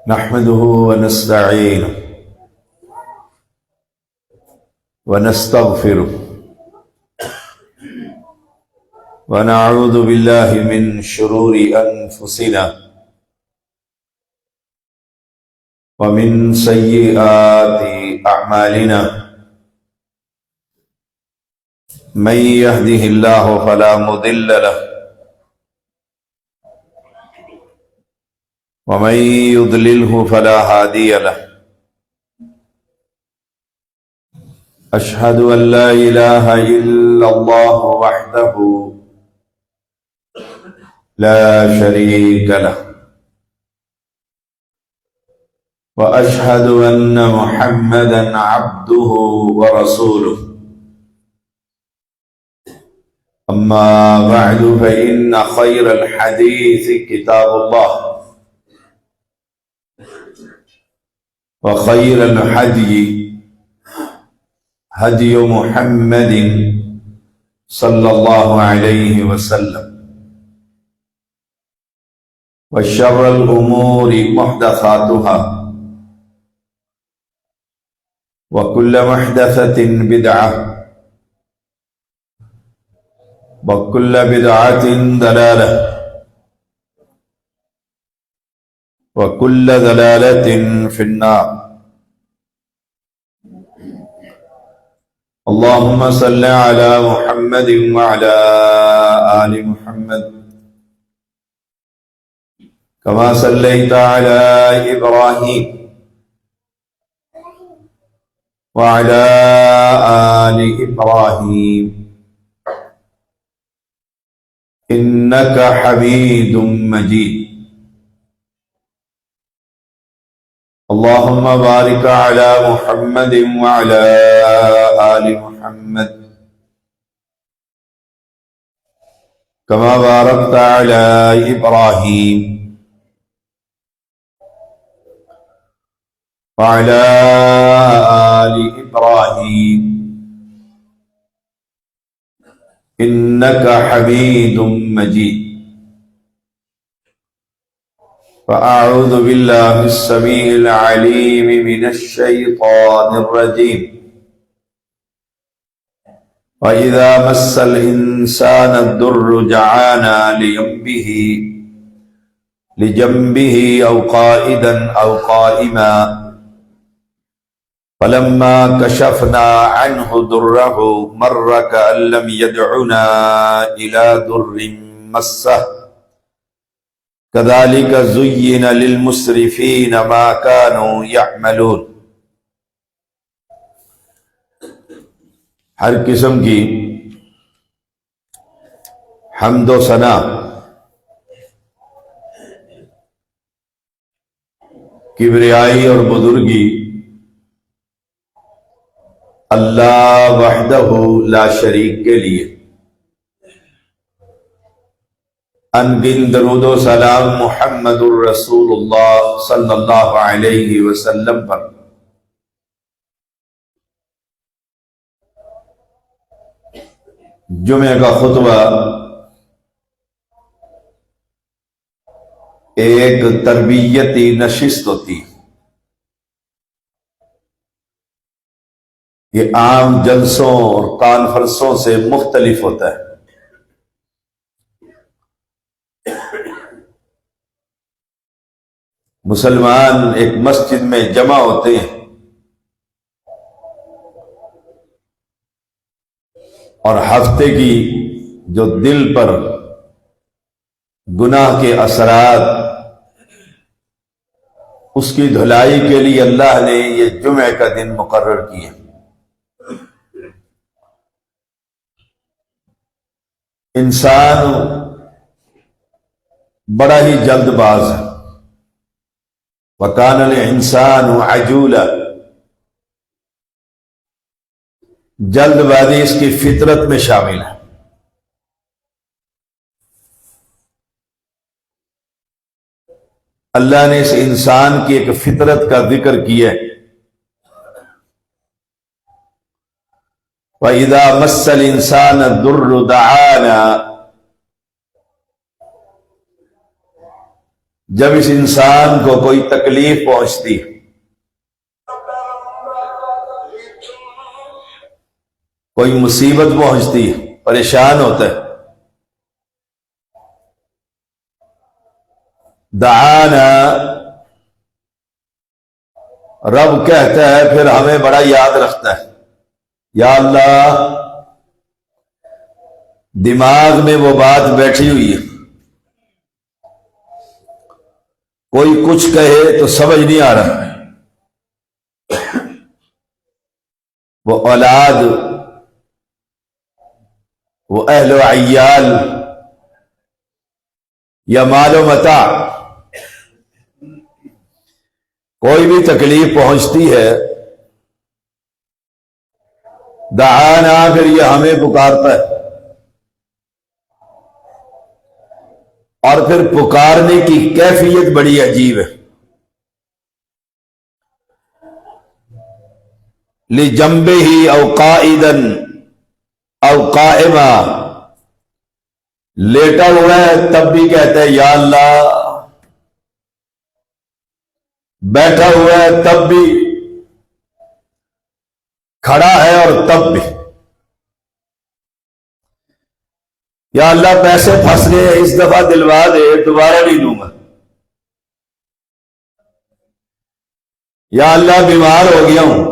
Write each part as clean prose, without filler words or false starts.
نحمده ونستعينه ونستغفره ونعوذ بالله من شرور أنفسنا ومن سيئات أعمالنا من يهده الله فلا مضل له ومن يضلله فلا هادي له أشهد أن لا إله إلا الله وحده لا شريك له وأشهد أن محمدا عبده ورسوله أما بعد فإن خير الحديث كتاب الله وخير الهدي هدي محمد صلى الله عليه وسلم وشر الأمور محدثاتها وكل محدثة بدعة وكل بدعة ضلالة وكل ضلالة في النار اللهم صل على محمد وعلى آل محمد كما صليت على إبراهيم وعلى آل إبراهيم إنك حميد مجيد اللهم بارك على محمد وعلى آل محمد كما باركت على إبراهيم وعلى آل إبراهيم إنك حميد مجيد فأعوذ بالله السميع العليم من الشيطان الرجيم وإذا مس الإنسان الضر دعانا لجنبه أو قائدا أو قائما فلما كشفنا عنه ضره مر كأن لم يدعنا إلى ضر مسه كذلك زين للمسرفين ما كانوا يعملون۔ ہر قسم کی حمد و ثنا کبریائی اور بزرگی اللہ وحدہ لا شریک کے لیے، انگن درود و سلام محمد الرسول اللہ صلی اللہ علیہ وسلم پر۔ جمعہ کا خطبہ ایک تربیتی نشست ہوتی، یہ عام جلسوں اور کانفرنسوں سے مختلف ہوتا ہے۔ مسلمان ایک مسجد میں جمع ہوتے ہیں اور ہفتے کی جو دل پر گناہ کے اثرات، اس کی دھلائی کے لیے اللہ نے یہ جمعہ کا دن مقرر کیا۔ انسان بڑا ہی جلد باز ہے، وَكَانَ الْإِنسَانُ عَجُولًا، جلد بازی اس کی فطرت میں شامل ہے۔ اللہ نے اس انسان کی ایک فطرت کا ذکر کیا ہے، وَإِذَا مَسَّ الْإِنسَانَ الضُّرُّ دَعَانَا، جب اس انسان کو کوئی تکلیف پہنچتی، کوئی مصیبت پہنچتی، پریشان ہوتا ہے، دعانا، رب کہتا ہے، پھر ہمیں بڑا یاد رکھتا ہے، یا اللہ، دماغ میں وہ بات بیٹھی ہوئی ہے، کوئی کچھ کہے تو سمجھ نہیں آ رہا، وہ اولاد، وہ اہل و عیال، یا مال و متاع، کوئی بھی تکلیف پہنچتی ہے، دعانا، پھر یہ ہمیں پکارتا ہے، اور پھر پکارنے کی کیفیت بڑی عجیب ہے، لِجَنبِهِ او قائدا او قائما، لیٹا ہوا ہے تب بھی کہتا ہے یا اللہ، بیٹھا ہوا ہے تب بھی، کھڑا ہے اور تب بھی، یا اللہ پیسے پھنس گئے، اس دفعہ دلوا دے، دوبارہ نہیں دوں گا، یا اللہ بیمار ہو گیا ہوں،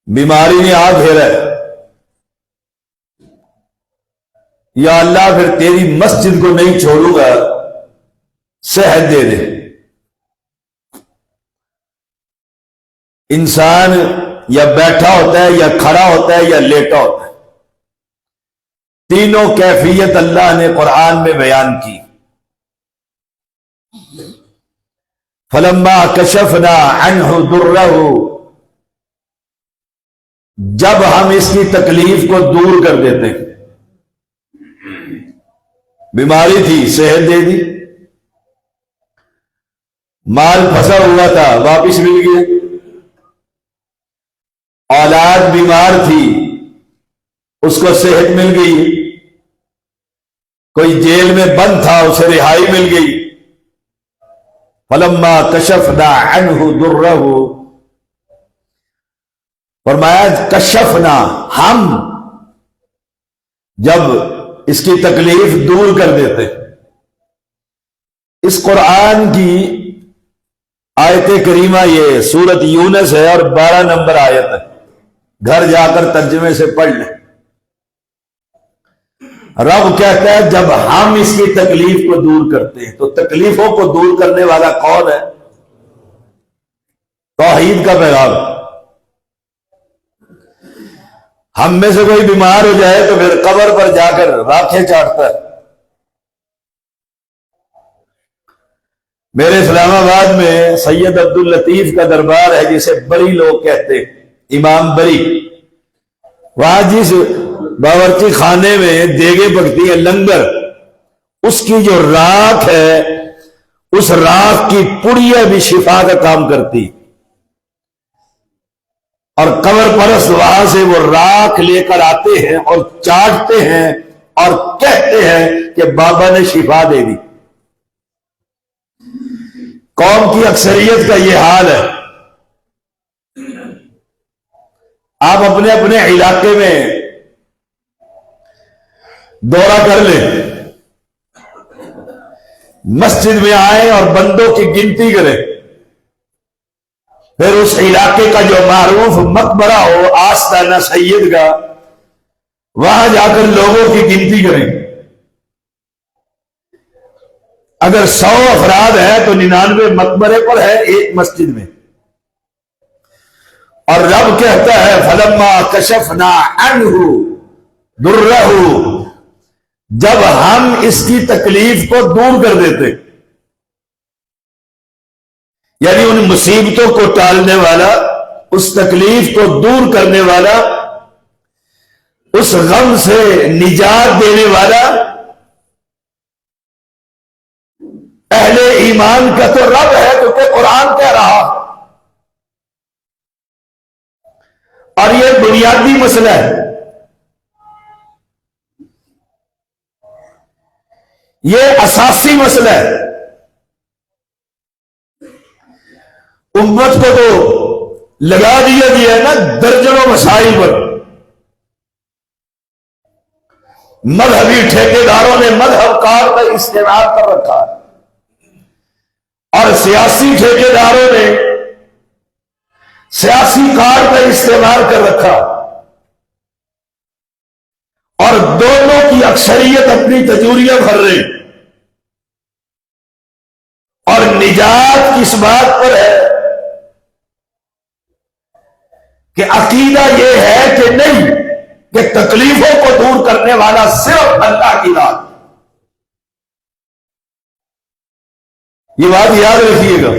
بیماری نے آ گھیرا ہے، یا اللہ پھر تیری مسجد کو نہیں چھوڑوں گا، صحت دے دے۔ انسان یا بیٹھا ہوتا ہے، یا کھڑا ہوتا ہے، یا لیٹا ہوتا ہے، تینوں کیفیت اللہ نے قرآن میں بیان کی۔ فَلَمَّا كَشَفْنَا عَنْهُ ضُرَّهُ، جب ہم اس کی تکلیف کو دور کر دیتے، بیماری تھی صحت دے دی، مال پھنسا ہوا تھا واپس مل گیا، اولاد بیمار تھی اس کو صحت مل گئی، کوئی جیل میں بند تھا اسے رہائی مل گئی۔ فَلَمَّا كَشَفْنَا عَنْهُ ضُرَّهُ، فرمایا کشفنا، ہم جب اس کی تکلیف دور کر دیتے۔ اس قرآن کی آیت کریمہ یہ سورت یونس ہے اور 12 نمبر آیت ہے، گھر جا کر ترجمے سے پڑھ لیں۔ رب کہتا ہے جب ہم اس کی تکلیف کو دور کرتے ہیں، تو تکلیفوں کو دور کرنے والا کون ہے؟ توحید کا پیغام۔ ہم میں سے کوئی بیمار ہو جائے تو پھر قبر پر جا کر راکھیں چاٹتا ہے۔ میرے اسلام آباد میں سید عبداللطیف کا دربار ہے، جسے بری لوگ کہتے ہیں، امام بری، وہاں جس باورچی خانے میں دیگیں پکتی ہیں، لنگر، اس کی جو راکھ ہے، اس راکھ کی پڑیاں بھی شفا کا کام کرتی، اور قبر پرست وہاں سے وہ راکھ لے کر آتے ہیں اور چاٹتے ہیں اور کہتے ہیں کہ بابا نے شفا دے دی۔ قوم کی اکثریت کا یہ حال ہے۔ آپ اپنے اپنے علاقے میں دورہ کر لیں، مسجد میں آئیں اور بندوں کی گنتی کریں، پھر اس علاقے کا جو معروف مقبرہ ہو آستانہ سید کا، وہاں جا کر لوگوں کی گنتی کریں، اگر 100 افراد ہیں تو 99 مقبرے پر ہے ایک مسجد میں۔ اور رب کہتا ہے فَلَمَّا كَشَفْنَا عَنْهُ ضُرَّهُ، جب ہم اس کی تکلیف کو دور کر دیتے، یعنی ان مصیبتوں کو ٹالنے والا، اس تکلیف کو دور کرنے والا، اس غم سے نجات دینے والا، اہل ایمان کا تو رب ہے، کیونکہ قرآن کہہ رہا، اور یہ بنیادی مسئلہ ہے۔ یہ اساسی مسئلہ ہے. امت کو تو لگا دیا گیا ہے نا درجنوں مسائل پر. مذہبی ٹھیکیداروں نے مذہب کار کا استعمال کر رکھا ہے اور سیاسی ٹھیکیداروں نے سیاسی کار کا استعمال کر رکھا، اور دونوں کی اکثریت اپنی تجوریاں بھر رہی. اور نجات کس بات پر ہے کہ عقیدہ یہ ہے کہ نہیں کہ تکلیفوں کو دور کرنے والا صرف اللہ کی ذات. یہ بات یاد رکھیے گا.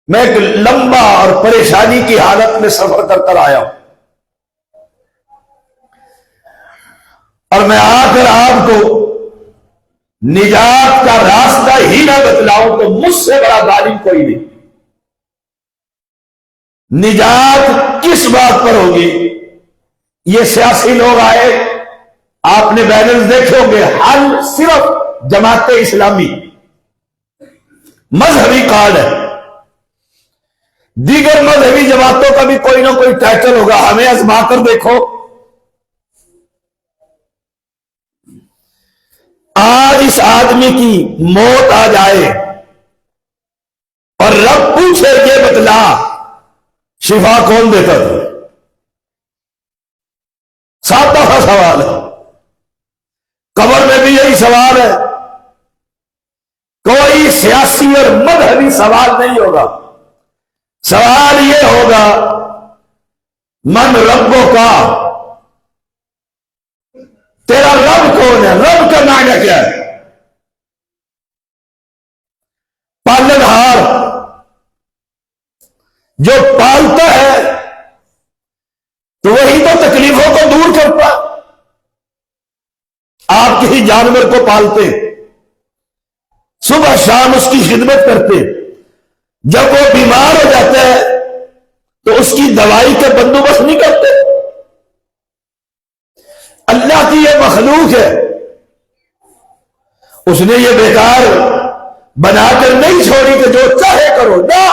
میں ایک لمبا اور پریشانی کی حالت میں سفر کر کر آیا ہوں، اور میں آ کر آپ کو نجات کا راستہ ہی نہ بتلاؤں تو مجھ سے بڑا ظالم کوئی نہیں. نجات کس بات پر ہوگی؟ یہ سیاسی لوگ آئے، آپ نے بینرز دیکھے ہوں گے، حل صرف جماعت اسلامی مذہبی کارڈ ہے. دیگر مذہبی جماعتوں کا بھی کوئی نہ کوئی ٹائٹل ہوگا، ہمیں آزما کر دیکھو. آج اس آدمی کی موت آ جائے اور رب پوچھے یہ بتلا شفا کون دیتا تھا؟ سادہ سا سوال ہے. قبر میں بھی یہی سوال ہے. کوئی سیاسی اور مذہبی سوال نہیں ہوگا. سوال یہ ہوگا من ربوں کا، تیرا رب کون ہے؟ رب کا معنی کیا ہے؟ پالن ہار جو پالتا ہے تو وہی تو تکلیفوں کو دور کرتا. آپ کسی جانور کو پالتے، صبح شام اس کی خدمت کرتے، جب وہ بیمار ہو جاتا ہے تو اس کی دوائی کا بندوبست نہیں کرتے. اللہ کی یہ مخلوق ہے، اس نے یہ بیکار بنا کر نہیں چھوڑی کہ جو چاہے کرو. نہ،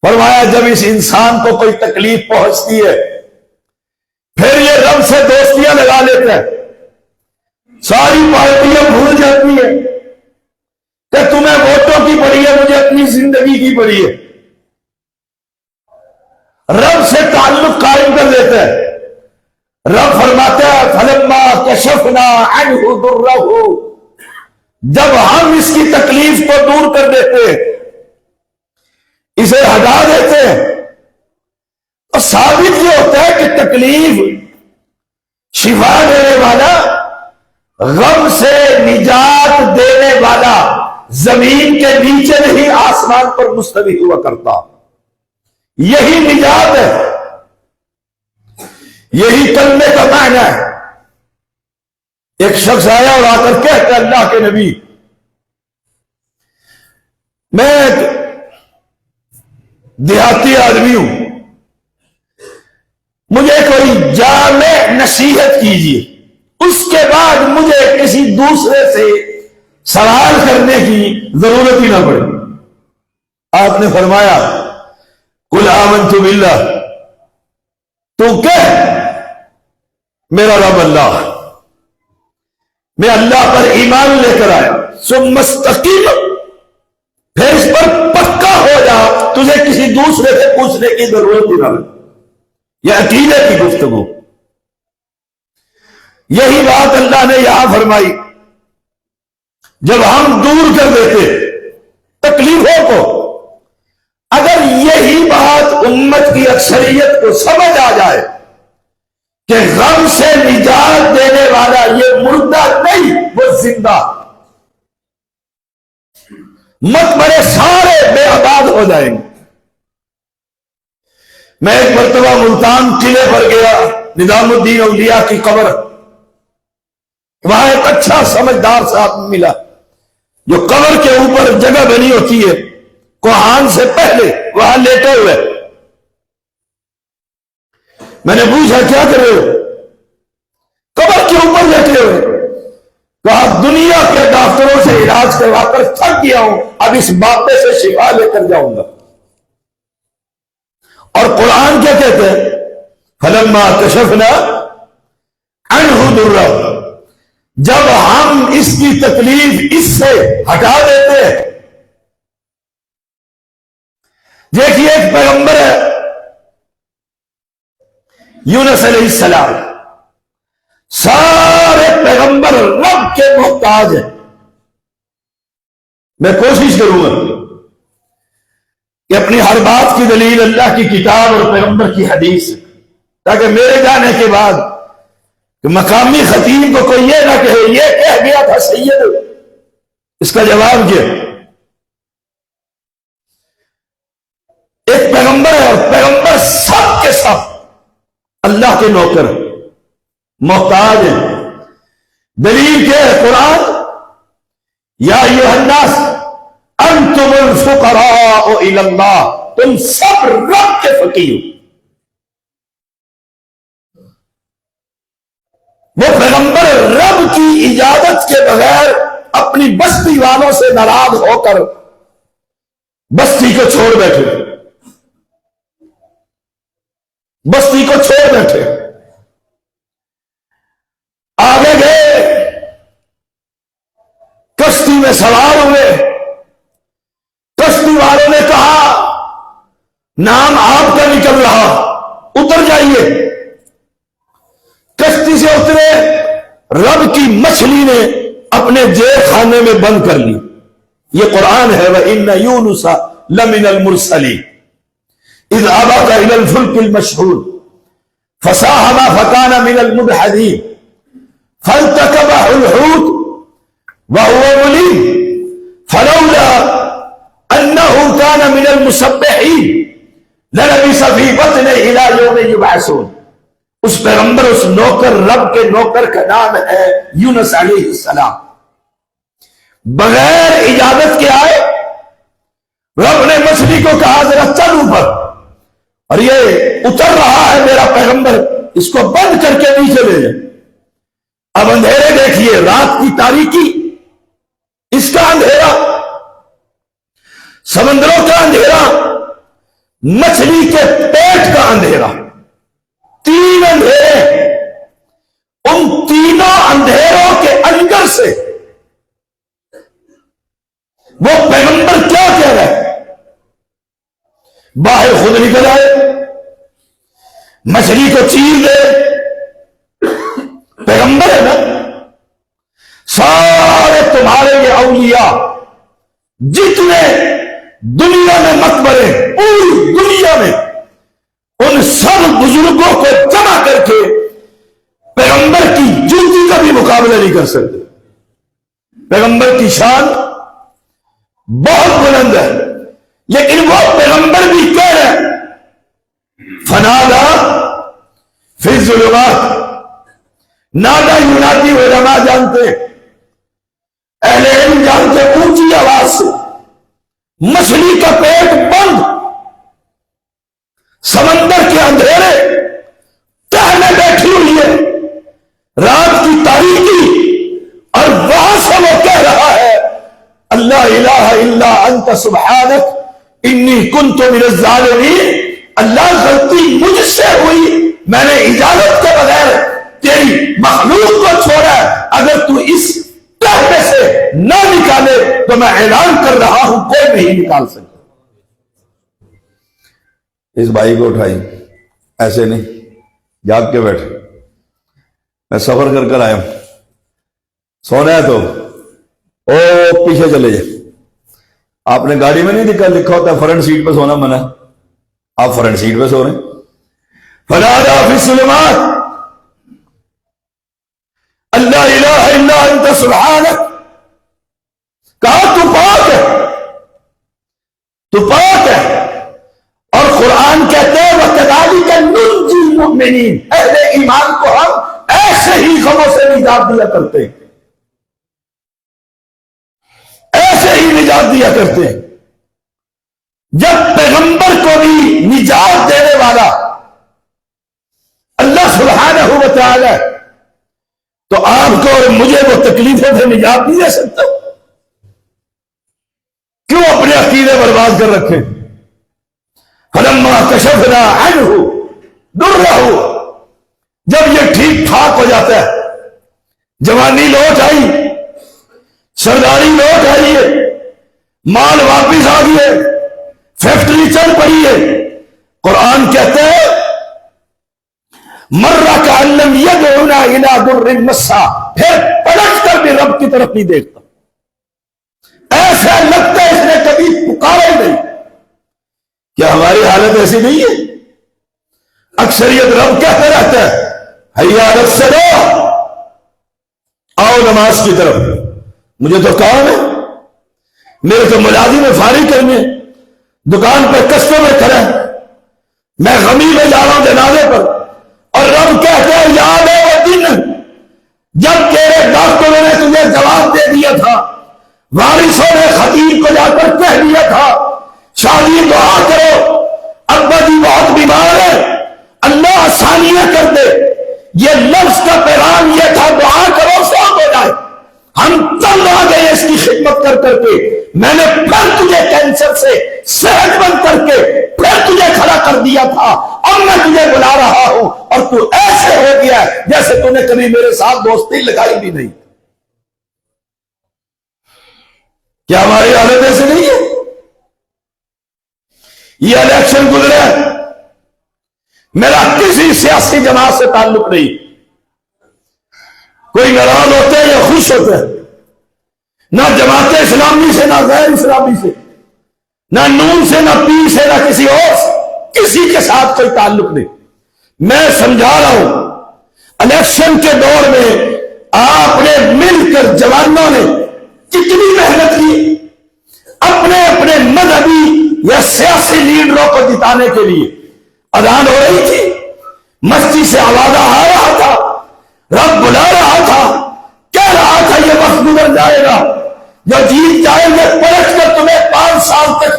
فرمایا جب اس انسان کو کوئی تکلیف پہنچتی ہے پھر یہ رب سے دوستیاں لگا لیتا ہے، ساری پارٹیاں بھول جاتی ہیں کہ تمہیں ووٹوں کی پڑی ہے، مجھے اپنی زندگی کی پڑی ہے. رب سے تعلق قائم کر لیتا ہے. رب فرماتا ہے فَلَمَّا كَشَفْنَا عَنْهُ ضُرَّهُ، جب ہم اس کی تکلیف کو دور کر دیتے، اسے ہٹا دیتے، تو ثابت یہ ہوتا ہے کہ تکلیف شفا دینے والا، غم سے نجات دینے والا زمین کے نیچے نہیں آسمان پر مستوی ہوا کرتا. یہی نجات ہے، یہی کلمے کا معنی ہے. ایک شخص آیا اور آ کر کہتا اللہ کے نبی، میں ایک دیہاتی آدمی ہوں، مجھے کوئی جامع نصیحت کیجیے، اس کے بعد مجھے کسی دوسرے سے سوال کرنے کی ضرورت ہی نہ پڑے. آپ نے فرمایا قل آمنت باللہ، تو کہہ میرا رب اللہ، میں اللہ پر ایمان لے کر آیا، ثم استقیم، پھر اس پر پکا ہو جا، تجھے کسی دوسرے سے پوچھنے کی ضرورت ہی نہ پڑے. یہ عقیدے کی گفتگو. یہی بات اللہ نے یہاں فرمائی. جب ہم دور کر دیتے تکلیفوں کو، اگر یہی بات امت کی اکثریت کو سمجھ آ جائے کہ غم سے نجات دینے والا یہ مردہ نہیں، وہ زندہ، مت بڑے سارے بے آباد ہو جائیں گے. میں ایک مرتبہ ملتان قلعے پر گیا، نظام الدین اولیاء کی قبر، وہاں ایک اچھا سمجھدار صاحب ملا جو قبر کے اوپر جگہ بنی ہوتی ہے کوہان سے پہلے، وہاں لیٹے ہوئے. میں نے پوچھا کیا کر رہے ہو؟ قبر کے اوپر لیٹے ہوئے. یا ڈاکٹروں سے علاج کروا کر تھک گیا ہوں، اب اس باپے سے شفا لے کر جاؤں گا۔ اور قرآن کیا کہتے ہیں؟ فلما کشفنا عنہ ضرہ، جب ہم اس کی تکلیف اس سے ہٹا دیتے ہیں۔ دیکھیے ایک پیغمبر ہے یونس علیہ السلام، سارے پیغمبر رب کے محتاج ہیں۔ میں کوشش کروں گا کہ اپنی ہر بات کی دلیل اللہ کی کتاب اور پیغمبر کی حدیث، تاکہ میرے جانے کے بعد کہ مقامی خطیب کو کوئی یہ نہ کہے یہ کہہ گیا تھا سید، اس کا جواب کیا؟ ایک پیغمبر ہے اور پیغمبر سب کے سب اللہ کے نوکر محتاج ہیں۔ دلیل کیا ہے؟ قرآن، یا ایھا الناس انتم الفقراء الی اللہ، تم سب رب کے فقیر ہو۔ وہ پیغمبر رب کی اجازت کے بغیر اپنی بستی والوں سے ناراض ہو کر بستی کو چھوڑ بیٹھے، بستی کو چھوڑ بیٹھے، آگے گئے، کشتی میں سوار ہوئے۔ کشتی والوں نے کہا نام آپ کا نکل رہا، اتر جائیے۔ کشتی سے اترے، رب کی مچھلی نے اپنے جیب خانے میں بند کر لی۔ یہ قرآن ہے، وَإِنَّ يُونُسَ لَمِنَ الْمُرْسَلِينَ اذ ابق الى الفلك المشحون فساهم فكان من المدحضين فالتقمه الحوت وهو مليم فلولا انه كان من المسبحين للبث في بطنه الى يوم يبعثون۔ اس پیغمبر، اس نوکر، رب کے نوکر کا نام ہے یونس علیہ السلام۔ بغیر اجازت کے آئے، رب نے مچھلی کو کہا ذرا چل اوپر، اور یہ اتر رہا ہے میرا پیغمبر، اس کو بند کر کے نیچے لے جائے۔ اب اندھیرے دیکھیے، رات کی تاریکی، اس کا اندھیرا، سمندروں کا اندھیرا، مچھلی کے پیٹ کا اندھیرا، تین اندھیرے۔ ان تینوں اندھیروں کے اندر سے وہ پیغمبر کیا کہہ رہا ہے؟ باہر خود نکل آئے، مچھلی کو چیر دے، پیغمبر ہے نا۔ سارے تمہارے یہ اولیاء جتنے دنیا میں مقبرے، پوری دنیا میں، ان سب بزرگوں کو جمع کر کے پیغمبر کی جوتی کا بھی مقابلہ نہیں کر سکتے۔ پیغمبر کی شان بہت بلند ہے، لیکن وہ پیغمبر بھی کہہ رہے فنادا فی الظلمات، نادا ینادی علماء جانتے، اہل علم جانتے، اونچی آواز سے، مچھلی کا پیٹ بند، سمندر کے اندھیرے، تہ میں بیٹھی ہوئی ہے، رات کی تاریکی، اور وہاں سے وہ کہہ رہا ہے اللہ الہ الا انت سبحانک انی کنت من الظالمین۔ اللہ غلطی مجھ سے ہوئی، میں نے اجازت کے بغیر تیری مخلوق کو چھوڑا، اگر تو اس تہبے سے نہ نکالے تو میں اعلان کر رہا ہوں کوئی نہیں نکال سکتا۔ اس بھائی کو اٹھائی، ایسے نہیں، جاگ کے بیٹھ، میں سفر کر آیا ہوں، سونا ہے تو او پیچھے چلے جائے۔ آپ نے گاڑی میں نہیں لکھا ہوتا فرنٹ سیٹ پہ سونا منع، آپ فرنٹ سیٹ پہ سو رہے ہیں۔ فنادا فی الظلمات اللہ الہ الا انت سبحانک، کہا تو پاک ہے، تو پاک ہے۔ اور قرآن کہتے ہیں وَكَذَلِكَ نُنْجِي الْمُؤْمِنِينَ، اہل ایمان کو ہم ایسے ہی غموں سے نجات دیا کرتے ہیں، ایسے ہی نجات دیا کرتے ہیں۔ جب پیغمبر کو بھی نجات دینے والا اللہ سبحانہ و تعالی تو آپ کو اور مجھے وہ تکلیفوں سے نجات نہیں دے سکتا؟ کیوں اپنے عقیدے برباد کر رکھے؟ فلما کشفنا عنہ درہ، جب یہ ٹھیک ٹھاک ہو جاتا ہے، جوانی لوٹ آئی، سرداری لوٹ آئی ہے، مال واپس آ گئے، فیکٹری چل پڑی ہے، قرآن کہتا ہے مرہ کأن لم یدعنا الی ضر مسا، پھر پلٹ کر بھی رب کی طرف نہیں دیکھتا، ایسا لگتا ہے اس نے کبھی پکارا ہی نہیں۔ کیا ہماری حالت ایسی نہیں ہے؟ اکثریت رب کہتا رہتا ہے حیا علی الصلاۃ، آؤ نماز کی طرف، مجھے تو کام ہے، میرے تو ملازم فارغ کرنے، دکان پہ کسٹمر کھڑا ہے، میں غمی میں جا رہا ہوں جنازے پر، اور رب کہتا ہے یاد ہے وہ دن جب تیرے ڈاکٹروں نے تجھے جواب دے دیا تھا، وارثوں نے خطیب کو جا کر کہہ دیا تھا شادی دعا کرو، ابا جی بہت بیمار ہے، اللہ آسانیاں کر دے، یہ لفظ کا پیغام یہ تھا دعا کرو صحت ہو جائے، ہم تنگ آ گئے اس کی خدمت کر کر کے، میں نے پھر تجھے کینسر سے صحت مند کر کے پھر تجھے کھڑا کر دیا تھا، اب میں تجھے بلا رہا ہوں اور تو ایسے ہو گیا جیسے تو نے کبھی میرے ساتھ دوستی لگائی بھی نہیں۔ کیا ہماری حالت ایسے نہیں ہے؟ یہ الیکشن گزرے، میرا کسی سیاسی جماعت سے تعلق نہیں، کوئی ناراض ہوتے ہیں یا خوش ہوتے ہیں، نہ جماعت اسلامی سے، نہ غیر اسلامی سے، نہ نون سے، نہ پیر سے، نہ کسی اور سے، کسی کے ساتھ کوئی تعلق نہیں۔ میں سمجھا رہا ہوں الیکشن کے دور میں آپ نے مل کر جوانوں نے کتنی محنت کی اپنے اپنے مذہبی یا سیاسی لیڈروں کو جتانے کے لیے، اذان ہو رہی تھی، مسجد سے آواز آ رہا تھا، رب بلا رہا تھا، کہہ رہا تھا یہ وقت گزر جائے گا، جو جیت جائیں گے پلٹ کر تمہیں 5 سال تک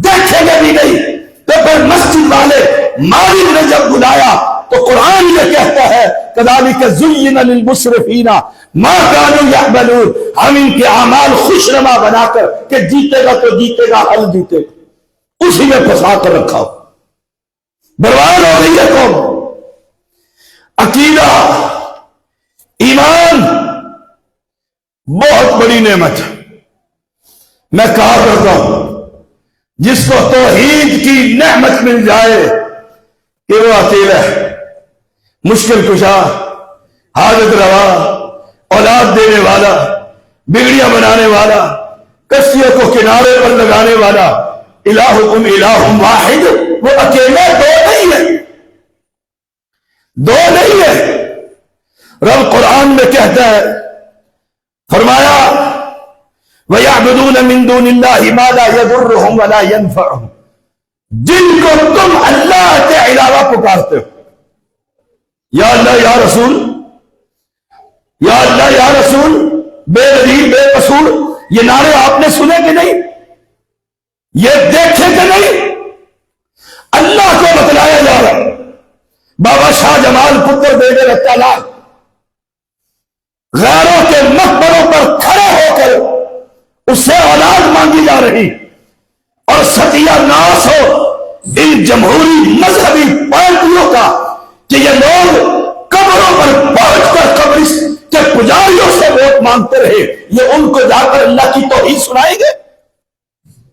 دیکھیں گے بھی نہیں، تو پھر مسجد والے مالک نے جب بلایا تو قرآن یہ کہتا ہے کذالک زین للمسرفین ما کانوا یعملون، ہم ان کے اعمال خوشنما بنا کر کہ جیتے گا تو جیتے گا، حل جیتے گا، اسی میں پھنسا کر رکھا ہو، برباد ہو گئی ہے قوم۔ عقیدہ، ایمان بہت بڑی نعمت ہے، میں کہا کرتا ہوں جس کو توحید کی نعمت مل جائے کہ وہ اکیلا ہے، مشکل کشا، حاجت روا، اولاد دینے والا، بگڑیاں بنانے والا، کشتیوں کو کنارے پر لگانے والا، الہکم الہ واحد، وہ اکیلا دو نہیں ہے۔ رب قرآن میں کہتا ہے، فرمایا وَيَعْبُدُونَ مِن دُونِ اللَّهِ مَا لَا يَضُرُّهُمْ وَلَا يَنفَعُهُمْ، جن کو تم اللہ کے علاوہ پکارتے ہو، یا اللہ یا رسول، یا اللہ یا رسول، بے دلیل بے قصور، یہ نعرے آپ نے سنے کہ نہیں؟ یہ دیکھے کہ نہیں؟ اللہ کو بتلایا جا رہا ہے۔ بابا شاہ جمال پتر بیٹے رکھتا لا غیروں کے مقبروں پر کھڑے ہو کر اس سے اولاد مانگی جا رہی، اور ستیہ ناس ہو ان جمہوری مذہبی پارٹیوں کا کہ یہ لوگ قبروں پر پہنچ کر قبر کے پجاریوں سے ووٹ مانگتے رہے، یہ ان کو جا کر اللہ کی توحید سنائیں گے؟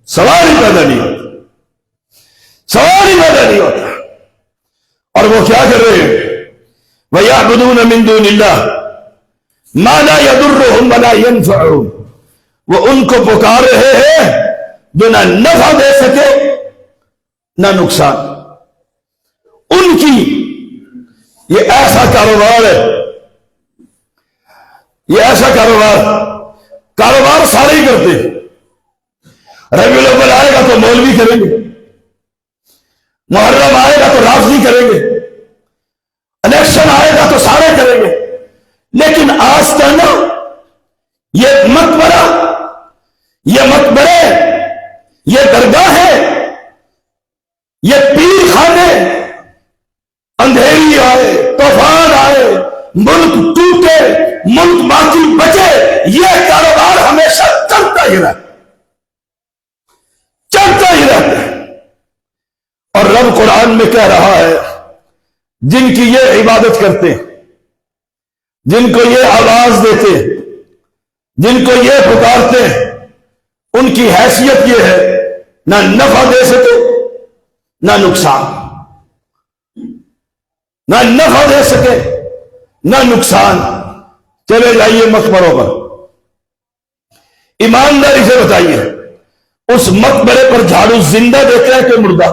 سوال ہی پیدا نہیں ہوتا، سوال ہی پیدا نہیں ہوتا۔ اور وہ کیا کر رہے ہیں؟ وَيَعْبُدُونَ مِن دُونِ اللَّهِ مَا لَا يَضُرُّهُمْ وَلَا يَنفَعُهُمْ، وہ ان کو پکار رہے ہیں جو نہ نفع دے سکے نہ نقصان۔ ان کی یہ ایسا کاروبار ہے، یہ ایسا کاروبار سارے ہی کرتے ہیں۔ ربیع الاول آئے گا تو مولوی کریں گے، محرم آئے گا تو رافضی کریں گے، الیکشن آئے گا تو سارے کریں گے، لیکن آج کہنا یہ مقبرہ، یہ مقبرے، یہ درگاہ ہے، یہ پیر خانے، اندھیری آئے، طوفان آئے، ملک ٹوٹے، ملک باقی بچے، یہ کاروبار ہمیشہ چلتا ہی رہتا ہے۔ اور رب قرآن میں کہہ رہا ہے جن کی یہ عبادت کرتے، جن کو یہ آواز دیتے، جن کو یہ پکارتے، ان کی حیثیت یہ ہے نہ نفع دے سکے نہ نقصان، نہ نفع دے سکے نہ نقصان۔ چلے جائیے مقبروں پر، ایمانداری سے بتائیے اس مقبرے پر جھاڑو زندہ دیتا ہے کہ مردہ؟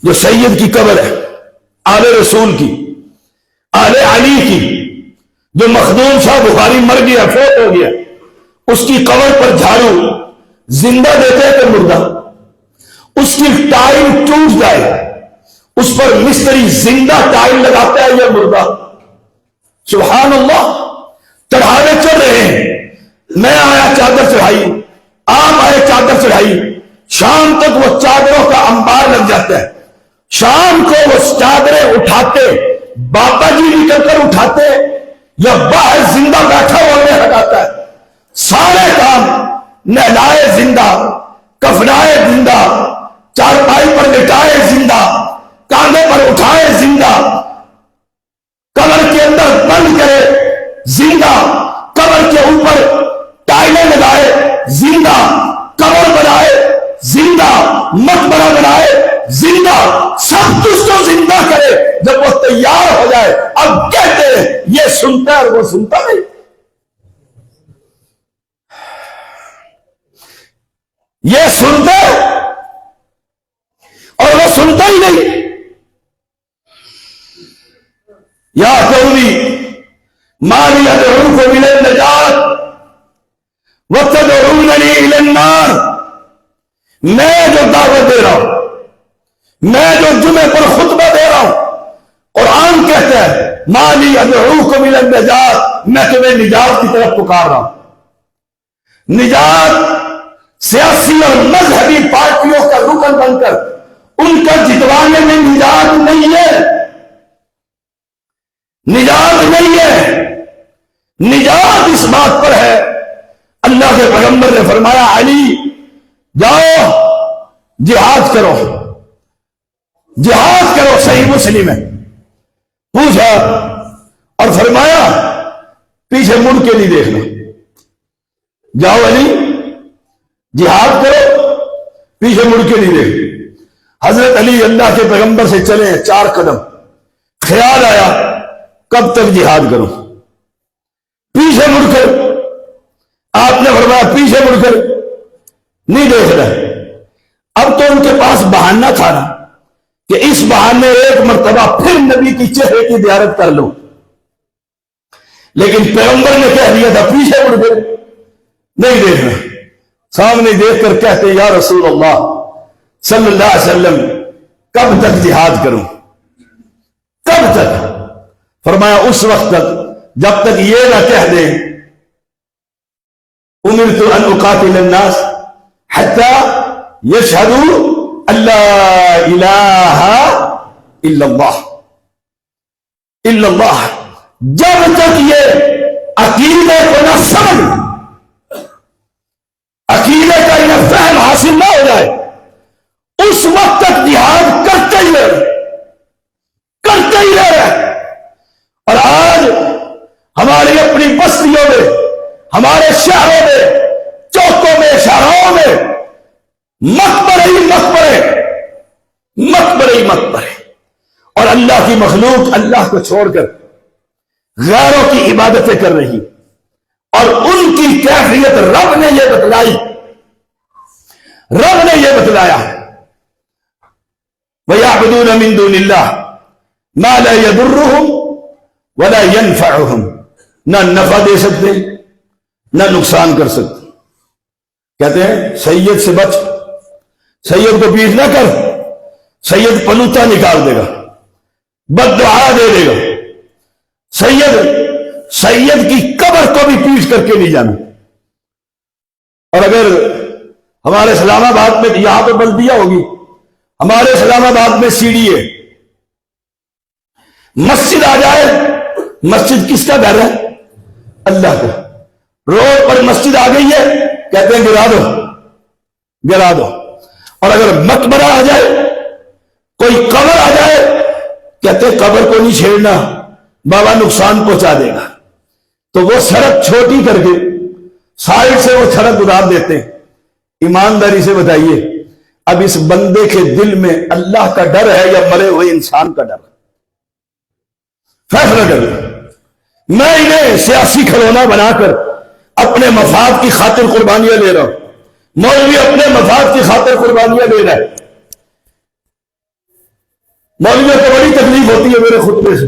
جو سید کی قبر ہے، آل رسول کی، آل علی کی، جو مخدوم شاہ بخاری مر گیا، فوت ہو گیا، اس کی قبر پر جھاڑو زندہ دیتے ہیں کہ مردہ؟ اس کی ٹائل ٹوٹ جائے، اس پر مستری زندہ ٹائل لگاتا ہے یا مردہ؟ سبحان اللہ، چڑھاوے چل رہے ہیں، میں آیا چادر چڑھائی، آپ آئے چادر چڑھائی، شام تک وہ چادروں کا انبار لگ جاتا ہے، شام کو وہ چادریں اٹھاتے، بابا جی نکل کر اٹھاتے یا باہر زندہ بیٹھا ہوا انہیں ہٹاتا ہے، سارے کام نہلائے زندہ، کفنائے زندہ، چارپائی پر لٹائے زندہ، کاندھے پر اٹھائے زندہ، قبر کے اندر بند کرے زندہ، قبر کے اوپر ٹائلیں لگائے زندہ، قبر بنائے زندہ، مقبرہ بنائے زندہ، سب کچھ تو زندہ کرے۔ جب وہ تیار ہو جائے اب کہتے ہیں یہ سنتا ہے اور وہ سنتا نہیں۔ یہ سنتا ہے اور وہ سنتا ہی نہیں۔ یا قومی ما لی ادعوکم الی النجات وتدعوننی الی النار، میں جو دعوت دے رہا ہوں، میں جو جمعے پر خطبہ دے رہا ہوں، قرآن کہتا ہے ما لی ادعوکم الی النجات، میں تمہیں نجات کی طرف پکار رہا ہوں۔ نجات سیاسی اور مذہبی پارٹیوں کا رکن بن کر ان کا جتوانے میں نجات نہیں ہے، نجات نہیں ہے۔ نجات اس بات پر ہے، اللہ کے پیغمبر نے فرمایا علی جاؤ جہاد کرو، جہاد کرو، صحیح مسلم ہے۔ پوچھا اور فرمایا پیچھے مڑ کے نہیں دیکھنا، جاؤ علی جہاد کرو، پیچھے مڑ کے نہیں دیکھنا۔ حضرت علی اللہ کے پیغمبر سے چلے 4 قدم، خیال آیا کب تک جہاد کروں، پیچھے مڑ کر آپ نے فرمایا پیچھے مڑ کر نہیں دیکھ رہے۔ اب تو ان کے پاس بہانہ تھا نا کہ اس بہانے ایک مرتبہ پھر نبی کی چہرے کی زیارت کر لو، لیکن پیغمبر نے کہہ دیا تھا پیچھے مڑ کر نہیں دیکھنا۔ سامنے دیکھ کر کہتے یا رسول اللہ صلی اللہ علیہ وسلم کب تک جہاد کروں، کب تک؟ فرمایا اس وقت تک جب تک یہ نہ کہہ دیں امرت ان اقاتل الناس حتی یشہدوا ان لا الہ الا اللہ، الا اللہ، جب تک یہ عقیدے کو نہ سمجھ، عقیدے کا یہ فہم حاصل نہ ہو جائے، اس وقت تک جہاد کرتے ہی رہے، کرتے ہی رہے۔ اور آج ہماری اپنی بستیوں میں، ہمارے شہروں میں، چوکوں میں، شاہراہوں میں مقبرے ہی مقبرے، مقبرے ہی مقبرے، اور اللہ کی مخلوق اللہ کو چھوڑ کر غیروں کی عبادتیں کر رہی، اور ان کی کیفیت رب نے یہ بتلائی، رب نے یہ بتلایا وَيَعْبُدُونَ مِن دُونِ اللَّهِ مَا لَا يَضُرُّهُمْ وَلَا يَنْفَعُهُمْ، نہ نفع دے سکتے نہ نقصان کر سکتے۔ کہتے ہیں سید سے بچ، سید کو پیٹ نہ کر، سید پلوتا نکال دے گا، بد دعا دے دے گا۔ سید کی قبر کو بھی پیٹ کر کے نہیں جانا۔ اور اگر ہمارے اسلام آباد میں یہاں پہ بلدیہ ہوگی، ہمارے اسلام آباد میں سی ڈی ہے، مسجد آ جائے مسجد کس کا گھر ہے؟ اللہ کا. روڈ پر مسجد آ گئی ہے، کہتے ہیں گرا دو گرا دو. اور اگر مقبرہ آ جائے، کوئی قبر آ جائے، کہتے ہیں قبر کو نہیں چھیڑنا، بابا نقصان پہنچا دے گا. تو وہ سڑک چھوٹی کر کے سائڈ سے وہ سڑک گزار دیتے ہیں. ایمانداری سے بتائیے، اب اس بندے کے دل میں اللہ کا ڈر ہے یا مرے ہوئے انسان کا ڈر؟ فیصلہ کر لیں. میں انہیں سیاسی کھلونا بنا کر اپنے مفاد کی خاطر قربانیاں لے رہا ہوں. مولوی اپنے مفاد کی خاطر قربانیاں لے رہا ہے. مولویوں کو بڑی تکلیف ہوتی ہے میرے خطبے سے،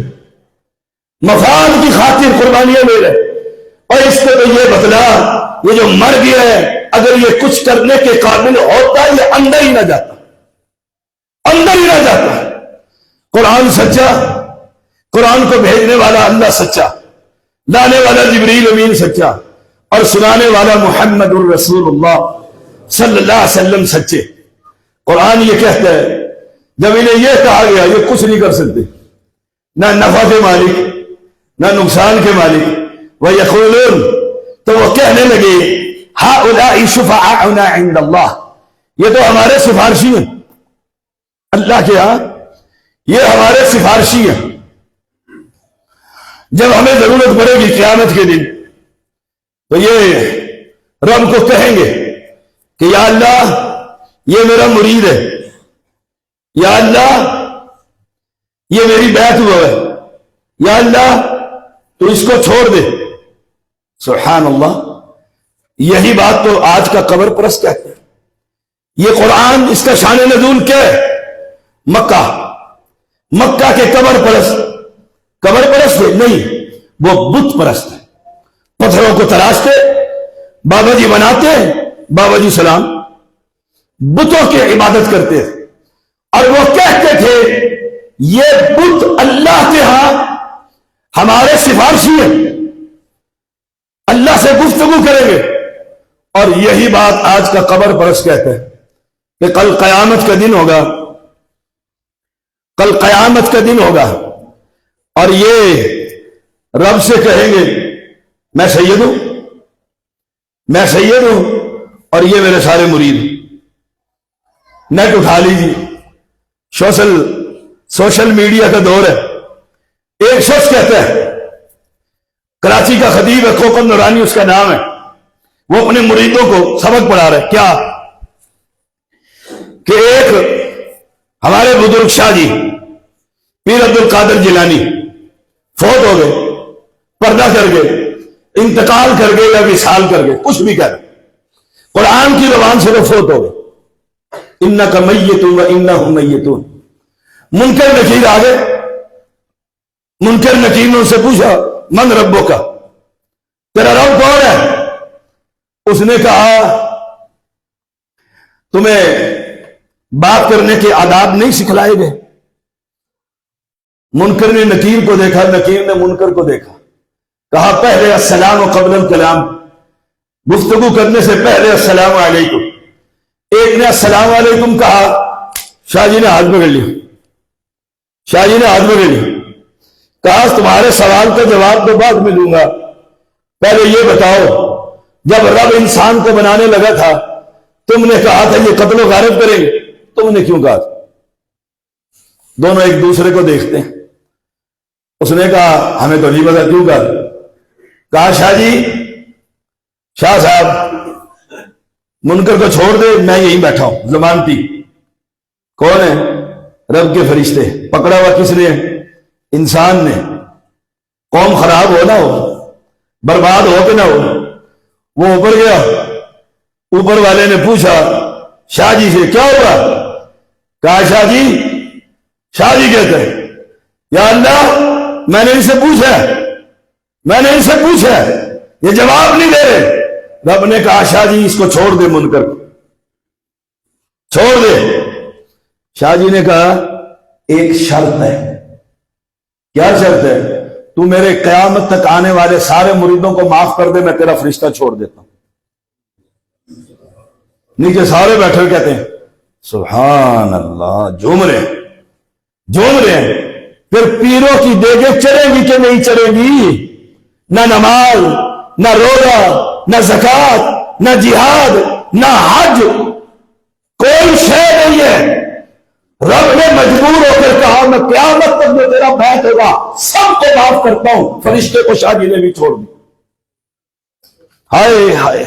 مفاد کی خاطر قربانیاں لے رہے. اور اس کو تو یہ بتلا، یہ جو مر گیا ہے اگر یہ کچھ کرنے کے قابل ہوتا یہ اندر ہی نہ جاتا، اندر ہی نہ جاتا. قرآن سچا، قرآن کو بھیجنے والا اللہ سچا، لانے والا جبریل امین سچا، اور سنانے والا محمد الرسول اللہ صلی اللہ علیہ وسلم سچے. قرآن یہ کہتا ہے جب انہیں یہ کہا گیا یہ کچھ نہیں کر سکتے، نہ نفع کے مالک نہ نقصان کے مالک. وَيَقُولُونَ، تو وہ کہنے لگے هَؤُلَاءِ شُفَعَاؤُنَا عِندَ اللَّهِ، یہ تو ہمارے سفارشی ہیں اللہ کے ہاں، یہ ہمارے سفارشی ہیں. جب ہمیں ضرورت پڑے گی قیامت کے دن تو یہ رب کو کہیں گے کہ یا اللہ یہ میرا مرید ہے، یا اللہ یہ میری بیعت ہوا ہے، یا اللہ تو اس کو چھوڑ دے. سبحان اللہ. یہی بات تو آج کا قبر پرست کہتے ہیں. یہ قرآن اس کا شان نزول کیا ہے؟ مکہ کے قبر پرست ہے نہیں، وہ بت پرست ہے. پتھروں کو تراشتے، بابا جی بناتے، بابا جی سلام، بتوں کی عبادت کرتے تھے. اور وہ کہتے تھے یہ بت اللہ کے ہاں ہمارے سفارشی ہیں، اللہ سے گفتگو کریں گے. اور یہی بات آج کا قبر پرست کہتے ہیں کہ کل قیامت کا دن ہوگا، کل قیامت کا دن ہوگا اور یہ رب سے کہیں گے میں سید ہوں، میں سید ہوں اور یہ میرے سارے مرید. نیٹ اٹھا لیجیے، سوشل میڈیا کا دور ہے. ایک شخص کہتا ہے، کراچی کا خطیب ہے، کوکن نورانی اس کا نام ہے، وہ اپنے مریدوں کو سبق پڑھا رہا ہے. کیا کہ ایک ہمارے بزرگ شاہ جی پیر عبد القادر جیلانی فوت ہو گئے، پردہ کر گئے، انتقال کر گئے یا وصال کر گئے، کچھ بھی کر، قرآن کی زبان سے وہ فوت ہو گئے. انک میت و انہم میتون. منکر نکیر آ گئے، منکر نکیر نے ان سے پوچھا من ربوں کا، تیرا رب کون ہے؟ اس نے کہا تمہیں بات کرنے کے آداب نہیں سکھلائے گئے. منکر نے نکیر کو دیکھا، نکیر نے منکر کو دیکھا، کہا پہلے السلام قبل الکلام، گفتگو کرنے سے پہلے السلام علیکم. ایک نے السلام علیکم کہا، شاہ جی نے ہاتھ پکڑ لیا، شاہ جی نے ہاتھ پکڑ لیا، کہا تمہارے سوال کا جواب تو بعد میں دوں گا، پہلے یہ بتاؤ جب رب انسان کو بنانے لگا تھا تم نے کہا تھا یہ قتل و غارت کریں گے، تم نے کیوں کہا تھا؟ دونوں ایک دوسرے کو دیکھتے ہیں. اس نے کہا ہمیں تو نہیں پتا کیوں کہا. کہا شاہ جی، شاہ صاحب منکر کو چھوڑ دے، میں یہیں بیٹھا ہوں ضمانتی. کون ہے؟ رب کے فرشتے. پکڑا ہوا کس نے؟ انسان نے. قوم خراب ہو نہ ہو، برباد ہو کہ نہ ہو. وہ اوپر گیا، اوپر والے نے پوچھا شاہ جی سے کیا ہوا؟ کہا شاہ جی کہتے ہیں یا اللہ میں نے ان سے پوچھا، میں نے ان سے پوچھا، یہ جواب نہیں دے رہے. رب نے کہا شاہ جی اس کو چھوڑ دے، منکر کو چھوڑ دے. شاہ جی نے کہا ایک شرط ہے. کیا شرط ہے؟ تو میرے قیامت تک آنے والے سارے مریدوں کو معاف کر دے، میں تیرا فرشتہ چھوڑ دیتا ہوں. نیچے سارے بیٹھے کہتے ہیں سبحان اللہ، جھوم رہے ہیں. پھر پیروں کی دیگیں چڑھیں گی کہ نہیں چڑھیں گی؟ نہ نماز، نہ روزہ، نہ زکات، نہ جہاد، نہ حج، کوئی شے نہیں ہے۔ رب نے مجبور ہو کر کہا میں قیامت تک جو تیرا بیت ہوگا سب کو معاف کرتا ہوں، فرشتے کو شادی نے بھی چھوڑ دی۔ ہائے ہائے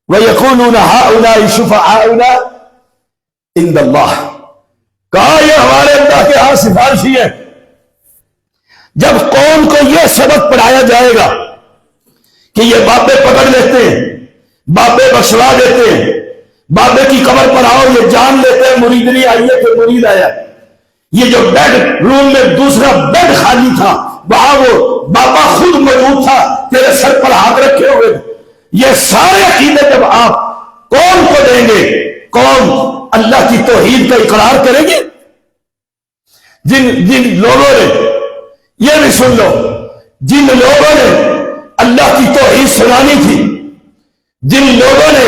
وَيَقُولُونَ هَؤُلَاءِ شُفَعَاؤُنَا عِندَ اللَّهِ، کہا یہ ہمارے اللہ کے ہاں سفارشی ہے۔ جب قوم کو یہ سبق پڑھایا جائے گا کہ یہ بابے پکڑ لیتے ہیں، بابے بخشوا دیتے ہیں، بابے کی قبر پر آؤ یہ جان لیتے ہیں مرید نہیں آئی ہے کہ مرید آیا، یہ جو بیڈ روم میں دوسرا بیڈ خالی تھا وہاں وہ بابا خود موجود تھا، تیرے سر پر ہاتھ رکھے ہوئے، یہ سارے عقیدے جب آپ کون کو دیں گے؟ کون اللہ کی توحید کا اقرار کریں گے؟ جن لوگوں نے، یہ بھی سن لو، جن لوگوں نے اللہ کی توحید سنانی تھی، جن لوگوں نے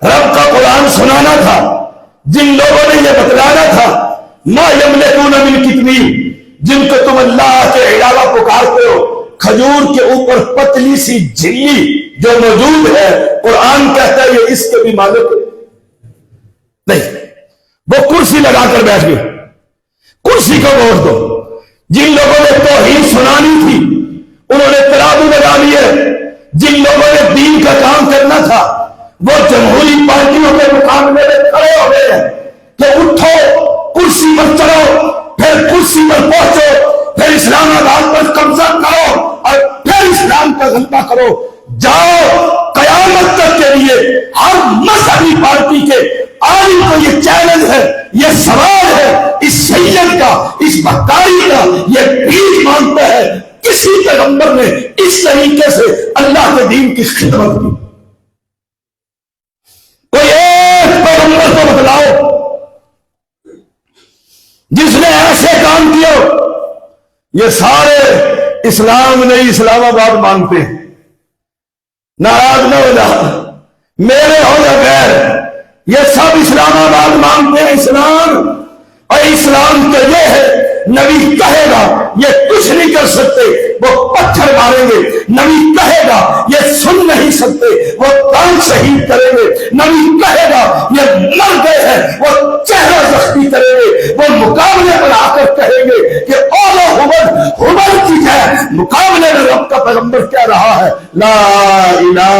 رب کا قرآن سنانا تھا، جن لوگوں نے یہ بتلانا تھا ما یملکون من کتمیر، جن کو تم اللہ کے علاوہ پکارتے ہو، کھجور کے اوپر پتلی سی جھلی جو موجود ہے، قرآن کہتا ہے یہ اس کے بھی مالک نہیں، وہ کرسی لگا کر بیٹھ گئے، کرسی کو ووٹ دو۔ جن لوگوں نے توحید سنانی تھی انہوں نے ترازو لگا لیے، جن لوگوں نے دین کا کام کرنا تھا وہ جمہوری پارٹیوں کے مقابلے میں کھڑے ہو گئے ہیں کہ اٹھو کرسی پر چڑھو، پھر کرسی پر پہنچو، پھر اسلام آباد پر قبضہ کرو اور پھر اسلام کا غلبہ کرو۔ جاؤ قیامت تک کے لیے ہر مذہبی پارٹی کے عالم کو یہ چیلنج ہے، یہ سوال ہے، اس سید کا، اس بکاری کا یہ بھیک مانگتا ہے کسی پیغمبر نے اس طریقے سے اللہ کے دین کی خدمت کی؟ کوئی ایک پیغمبر کو بتلاؤ جس نے ایسے کام کیا؟ یہ سارے اسلام نہیں اسلام آباد مانگتے ہیں۔ ناراض نہ ہونا، میرے ہونا غیر، یہ سب اسلام آباد مانگتے ہیں اسلام، اور اسلام تو یہ ہے نبی کہے گا یہ کچھ نہیں کر سکتے وہ پتھر ماریں گے، نبی کہے گا یہ سن نہیں سکتے وہ کان شہید کریں گے، نبی کہے گا یہ مر گئے ہیں وہ چہرہ زخمی کریں گے، وہ مقابلے پر آ کر کہیں گے کہ اولا ہبل کی ہے، مقابلے میں رب کا پیغمبر کہہ رہا ہے لا الہ،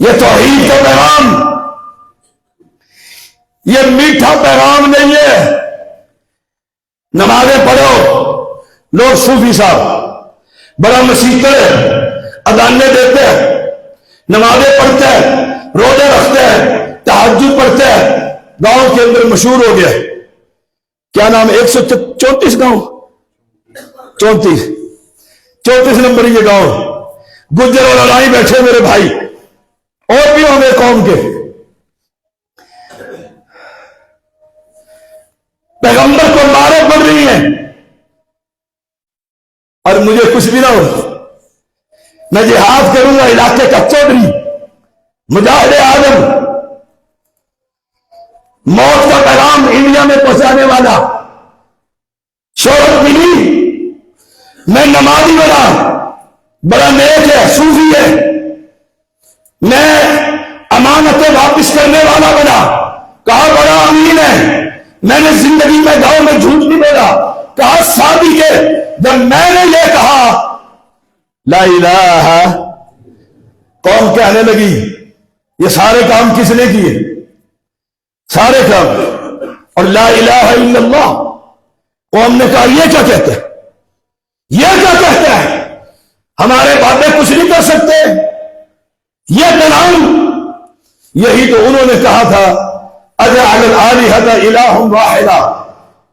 یہ توحید کا پیغام، یہ میٹھا پیغام نہیں ہے۔ نمازیں پڑھو، لوگ صوفی صاحب بڑا مسیحر ہے، اذانیں دیتے ہیں، نمازیں پڑھتے ہیں، روزے رکھتے ہیں، تہجد پڑھتے ہیں، گاؤں کے اندر مشہور ہو گیا، کیا نام ہے 134 گاؤں، 34 نمبر یہ گاؤں، گجر اور اڑائی بیٹھے میرے بھائی، اور بھی ہوں گے قوم کے، پیغمبر کو مارے پڑ رہی ہیں اور مجھے کچھ بھی نہ ہو، میں جہاد کروں گا علاقے کا چودھری، مجاہد اعظم، موت کا پیغام انڈیا میں پہنچانے والا، شہرت ملی، میں نمازی بڑا نیک ہے، صوفی ہے، میں امانتیں واپس کرنے والا بنا، کہا بڑا امین ہے، میں نے زندگی میں گاؤں میں جھوٹ نہیں بولا، کہا صادق ہے، جب میں نے یہ کہا لا الہ، قوم کہنے لگی یہ سارے کام کس نے کیے؟ سارے کام، اور لا الہ الا اللہ، قوم نے کہا یہ کیا کہتے ہیں، یہ کیا کہتا ہے، ہمارے بابے کچھ نہیں کر سکتے، یہ کلام، یہی تو انہوں نے کہا تھا اجعل الآلہۃ الہ واحدا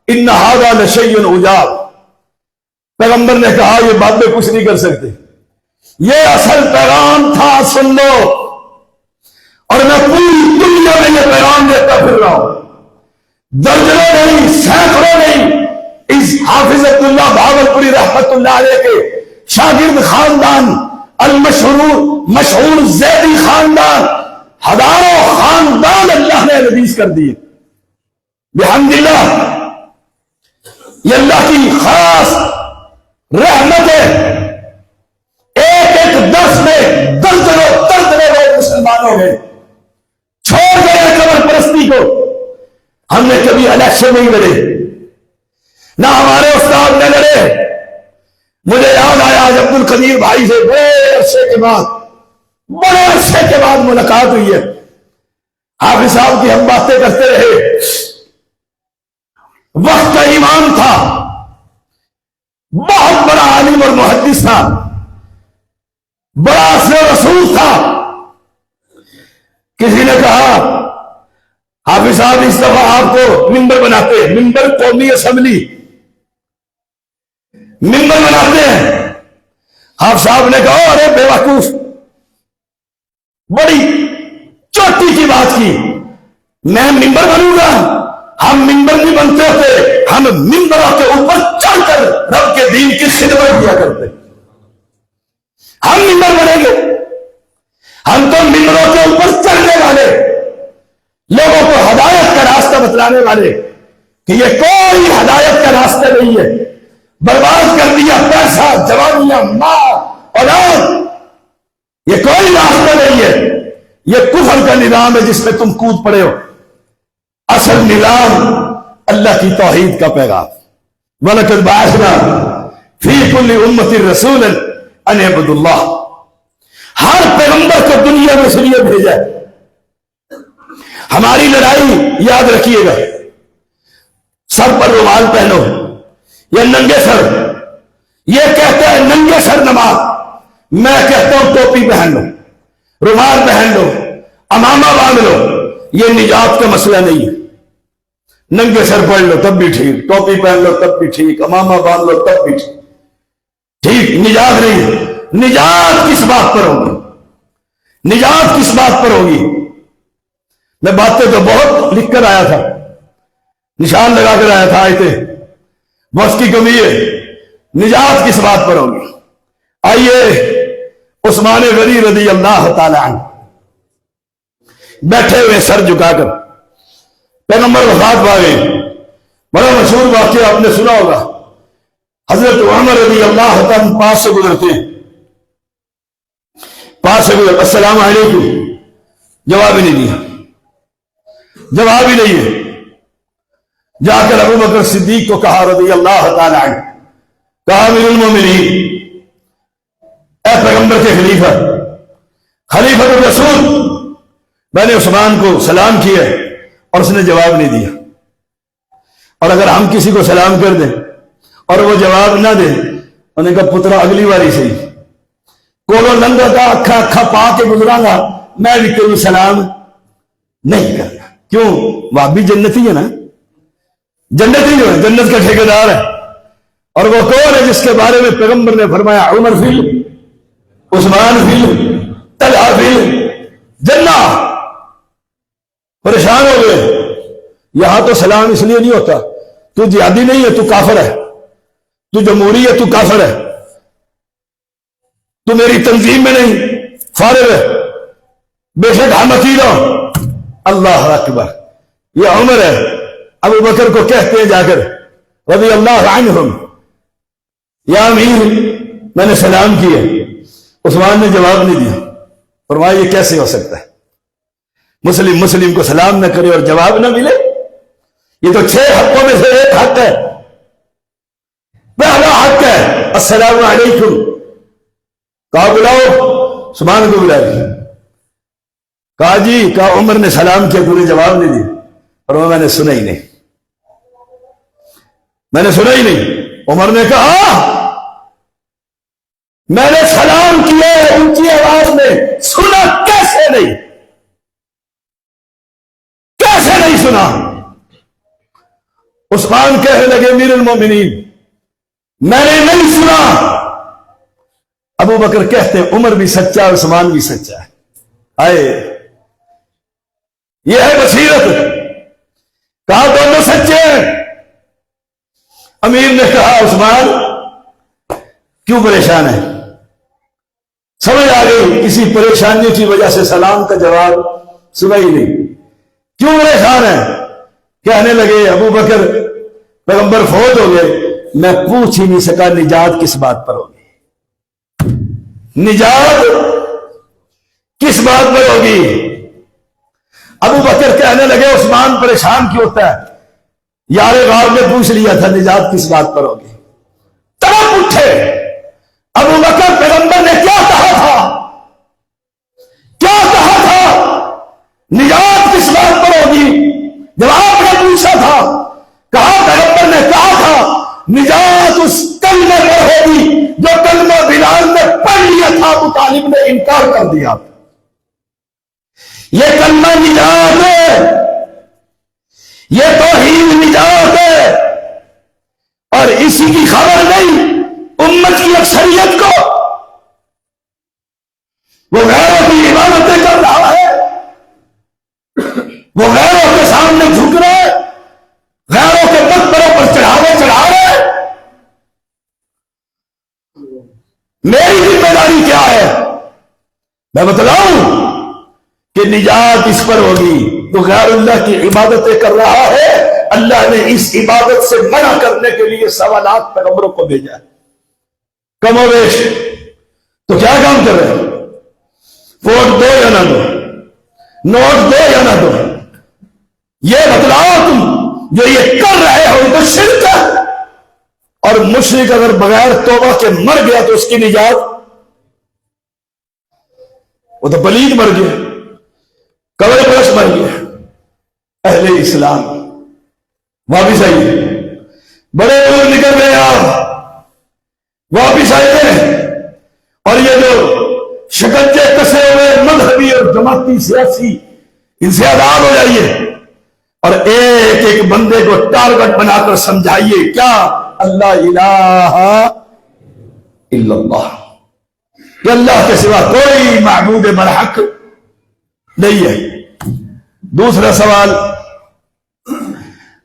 ان ھذا لشیء عجاب، پیغمبر نے کہا یہ بابے کچھ نہیں کر سکتے، یہ اصل پیغام تھا، سن لو، اور میں پوری دنیا میں یہ پیغام دیتا پھر رہا ہوں، درجنوں نہیں، سینکڑوں نہیں، اس حافظ عبداللہ بھاگلپوری رحمت اللہ علیہ کے شاگرد خاندان، مشہور زیدی خاندان، ہزاروں خاندان اللہ نے حدیث کر دیے، بحمدللہ یہ اللہ کی خاص رحمت ہے، ایک ایک درس میں دردنے لوگ مسلمان ہو گئے، چھوڑ گئے قبر پرستی کو۔ ہم نے کبھی الیکشن نہیں لڑے، نہ ہمارے استاد نے لڑے۔ مجھے یاد آیا آج عبد القدیر بھائی سے بڑے عرصے کے بعد ملاقات ہوئی ہے۔ حافظ صاحب کی ہم باتیں کرتے رہے، وقت کا امام تھا، بہت بڑا عالم اور محدث تھا، بڑا اصل رسول تھا۔ کسی نے کہا حافظ صاحب اس دفعہ آپ کو ممبر بناتے ہیں، ممبر قومی اسمبلی ممبر بناتے ہیں۔ حافظ صاحب نے کہا ارے بے وقوف، بڑی چوٹی کی بات کی، میں ممبر بنوں گا؟ ہم ممبر نہیں بنتے ہوتے، ہم ممبروں کے اوپر چڑھ کر رب کے دین کی خدمت کیا کرتے۔ ہم ممبر بنیں گے؟ ہم تو ممبروں کے اوپر چڑھنے والے، لوگوں کو ہدایت کا راستہ بتلانے والے، کہ یہ کوئی ہدایت کا راستہ نہیں ہے، برباد کر دیا پیسہ، جوانیاں، ماں، اولاد، یہ کوئی راستہ نہیں ہے، یہ کفر کا نظام ہے جس میں تم کود پڑے ہو۔ اصل نظام اللہ کی توحید کا پیغام۔ وَلَقَدْ بَعَثْنَا فِي كُلِّ أُمَّةٍ رَسُولًا أَنِ اعْبُدُوا اللَّهَ، ہر پیغمبر کو دنیا میں اس لیے بھیجا ہے۔ ہماری لڑائی یاد رکھیے گا، سر پر رومال پہنو یا ننگے سر، یہ کہتا ہے ننگے سر نماز، میں کہتا ہوں ٹوپی پہن لو، رومال پہن لو، امامہ باندھ لو، یہ نجات کا مسئلہ نہیں ہے۔ ننگے سر پڑھ لو تب بھی ٹھیک، ٹوپی پہن لو تب بھی ٹھیک، امامہ باندھ لو تب بھی ٹھیک، نجات نہیں۔ نجات کس بات پر ہوگی؟ نجات کس بات پر ہوگی؟ میں باتیں تو بہت لکھ کر آیا تھا، نشان لگا کر آیا تھا، آیتیں بہت کی کمی ہے۔ نجات کس بات پر ہوگی؟ آئیے عثمان غنی رضی اللہ تعالی عنہ بیٹھے ہوئے سر جھکا کر، پیغمبر وفات پا گئے۔ بڑا مشہور واقعہ آپ نے سنا ہوگا، حضرت عمر رضی اللہ تعالیٰ پاس سے گزرتے ہیں، پاس سے گزر، السلام علیکم، جواب ہی نہیں دیا، جواب ہی نہیں ہے۔ جا کر ابو بکر صدیق کو کہا رضی اللہ تعالیٰ عنہ، کہا امیر المومنین، اے پیغمبر کے خلیفہ، خلیفۃ الرسول، میں نے عثمان کو سلام کیا اور اس نے جواب نہیں دیا، اور اگر ہم کسی کو سلام کر دیں اور وہ جواب نہ دے، انہوں نے کہا پترا اگلی باری صحیح کولو لنگا کا اکھا اکھا پا کے گزرا گا، میں بھی کوئی سلام نہیں کرنا۔ کیوں؟ وہ بھی جنتی ہے نا، جنتی جو ہے، جنت کا ٹھیکیدار ہے۔ اور وہ کون ہے جس کے بارے میں پیغمبر نے فرمایا عمر فی عثمان فی طلحہ فی جنہ۔ پریشان ہو گئے، یہاں تو سلام اس لیے نہیں ہوتا، تو جہادی نہیں ہے تو کافر ہے، تو جمہوری ہے تو کافر ہے، تو میری تنظیم میں نہیں، فارغ ہے، بے شک ہم عقید ہوں۔ اللہ اکبر، یہ عمر ہے، ابو بکر کو کہتے ہیں جا کر رضی اللہ عنہم، یا امیر میں نے سلام کیا، عثمان نے جواب نہیں دیا۔ فرمایا یہ کیسے ہو سکتا ہے؟ مسلم کو سلام نہ کرے اور جواب نہ ملے؟ یہ تو 6 حقوں میں سے ایک حق ہے، پہلا حق ہے السلام علیکم۔ کہا بلاؤ، عثمان کو بلایا، کہا جی، کہا عمر نے سلام کیا، تو نے جواب نہیں دیا۔ اور میں نے سنا ہی نہیں، میں نے سنا ہی نہیں۔ عمر نے کہا میں نے سلام کیا اونچی آواز میں، سنا کیسے نہیں؟ کیسے نہیں سنا؟ عثمان کہنے لگے امیر المومنین میں نے نہیں سنا۔ ابو بکر کہتے ہیں عمر بھی سچا اور عثمان بھی سچا ہے۔ آئے یہ ہے بصیرت، کہا دونوں سچے ہیں۔ امیر نے کہا عثمان کیوں پریشان ہے؟ سمجھ آ گئی کسی پریشانی کی وجہ سے سلام کا جواب سنا ہی نہیں، کیوں پریشان ہے؟ کہنے لگے ابو بکر پیغمبر فوت ہو گئے، میں پوچھ ہی نہیں سکا نجات کس بات پر ہوگی، نجات کس بات پر ہوگی۔ ابو بکر کہنے لگے عثمان پریشان کیوں ہوتا ہے، یار غار نے پوچھ لیا تھا نجات کس بات پر ہوگی۔ تب پوچھے ابو بکر پیغمبر نے کیا کہا تھا، کیا کہا تھا، نجات کس بات پر ہوگی؟ جب آپ نے پوچھا تھا، کہا پیغمبر نے کہا تھا نجات اس کلمے پر ہوگی جو کلمہ بلال نے پڑھ لیا تھا، ابو طالب نے انکار کر دیا۔ یہ کلمہ نجات ہے، یہ توحید نجات ہے، اور اسی کی خبر نہیں امت کی اکثریت کو۔ وہ غیروں کی عبادتیں کر رہا ہے، وہ غیروں کے سامنے جھک رہا ہے، غیروں کے مقبروں پر چڑھاوے چڑھا رہے ہیں۔ میری ذمہ داری کیا ہے؟ میں بتلاؤں کہ نجات اس پر ہوگی تو غیر اللہ کی عبادتیں کر رہا ہے، اللہ نے اس عبادت سے منع کرنے کے لیے سوالات پیغمبروں کو بھیجا ہے، کم و بیش۔ تو کیا کام کر رہے ہیں؟ ووٹ دو یا نہ دو، نوٹ دو یا نہ دو، یہ بتلاؤ تم جو یہ کر رہے ہو تو شرک ہے، اور مشرک اگر بغیر توبہ کے مر گیا تو اس کی نجات، وہ تو پلید مر گیا، قبر پرست مر گیا۔ اہل اسلام واپس آئیے، بڑے دور نکل گئے آپ، واپس آئیے، اور یہ جو شکنجے کسے ہوئے مذہبی اور جماعتی سیاسی، ان سے آزاد ہو جائیے، اور ایک ایک بندے کو ٹارگٹ بنا کر سمجھائیے کیا اللہ الہ الا اللہ، کہ اللہ کے سوا کوئی معبود برحق نہیں ہے۔ دوسرا سوال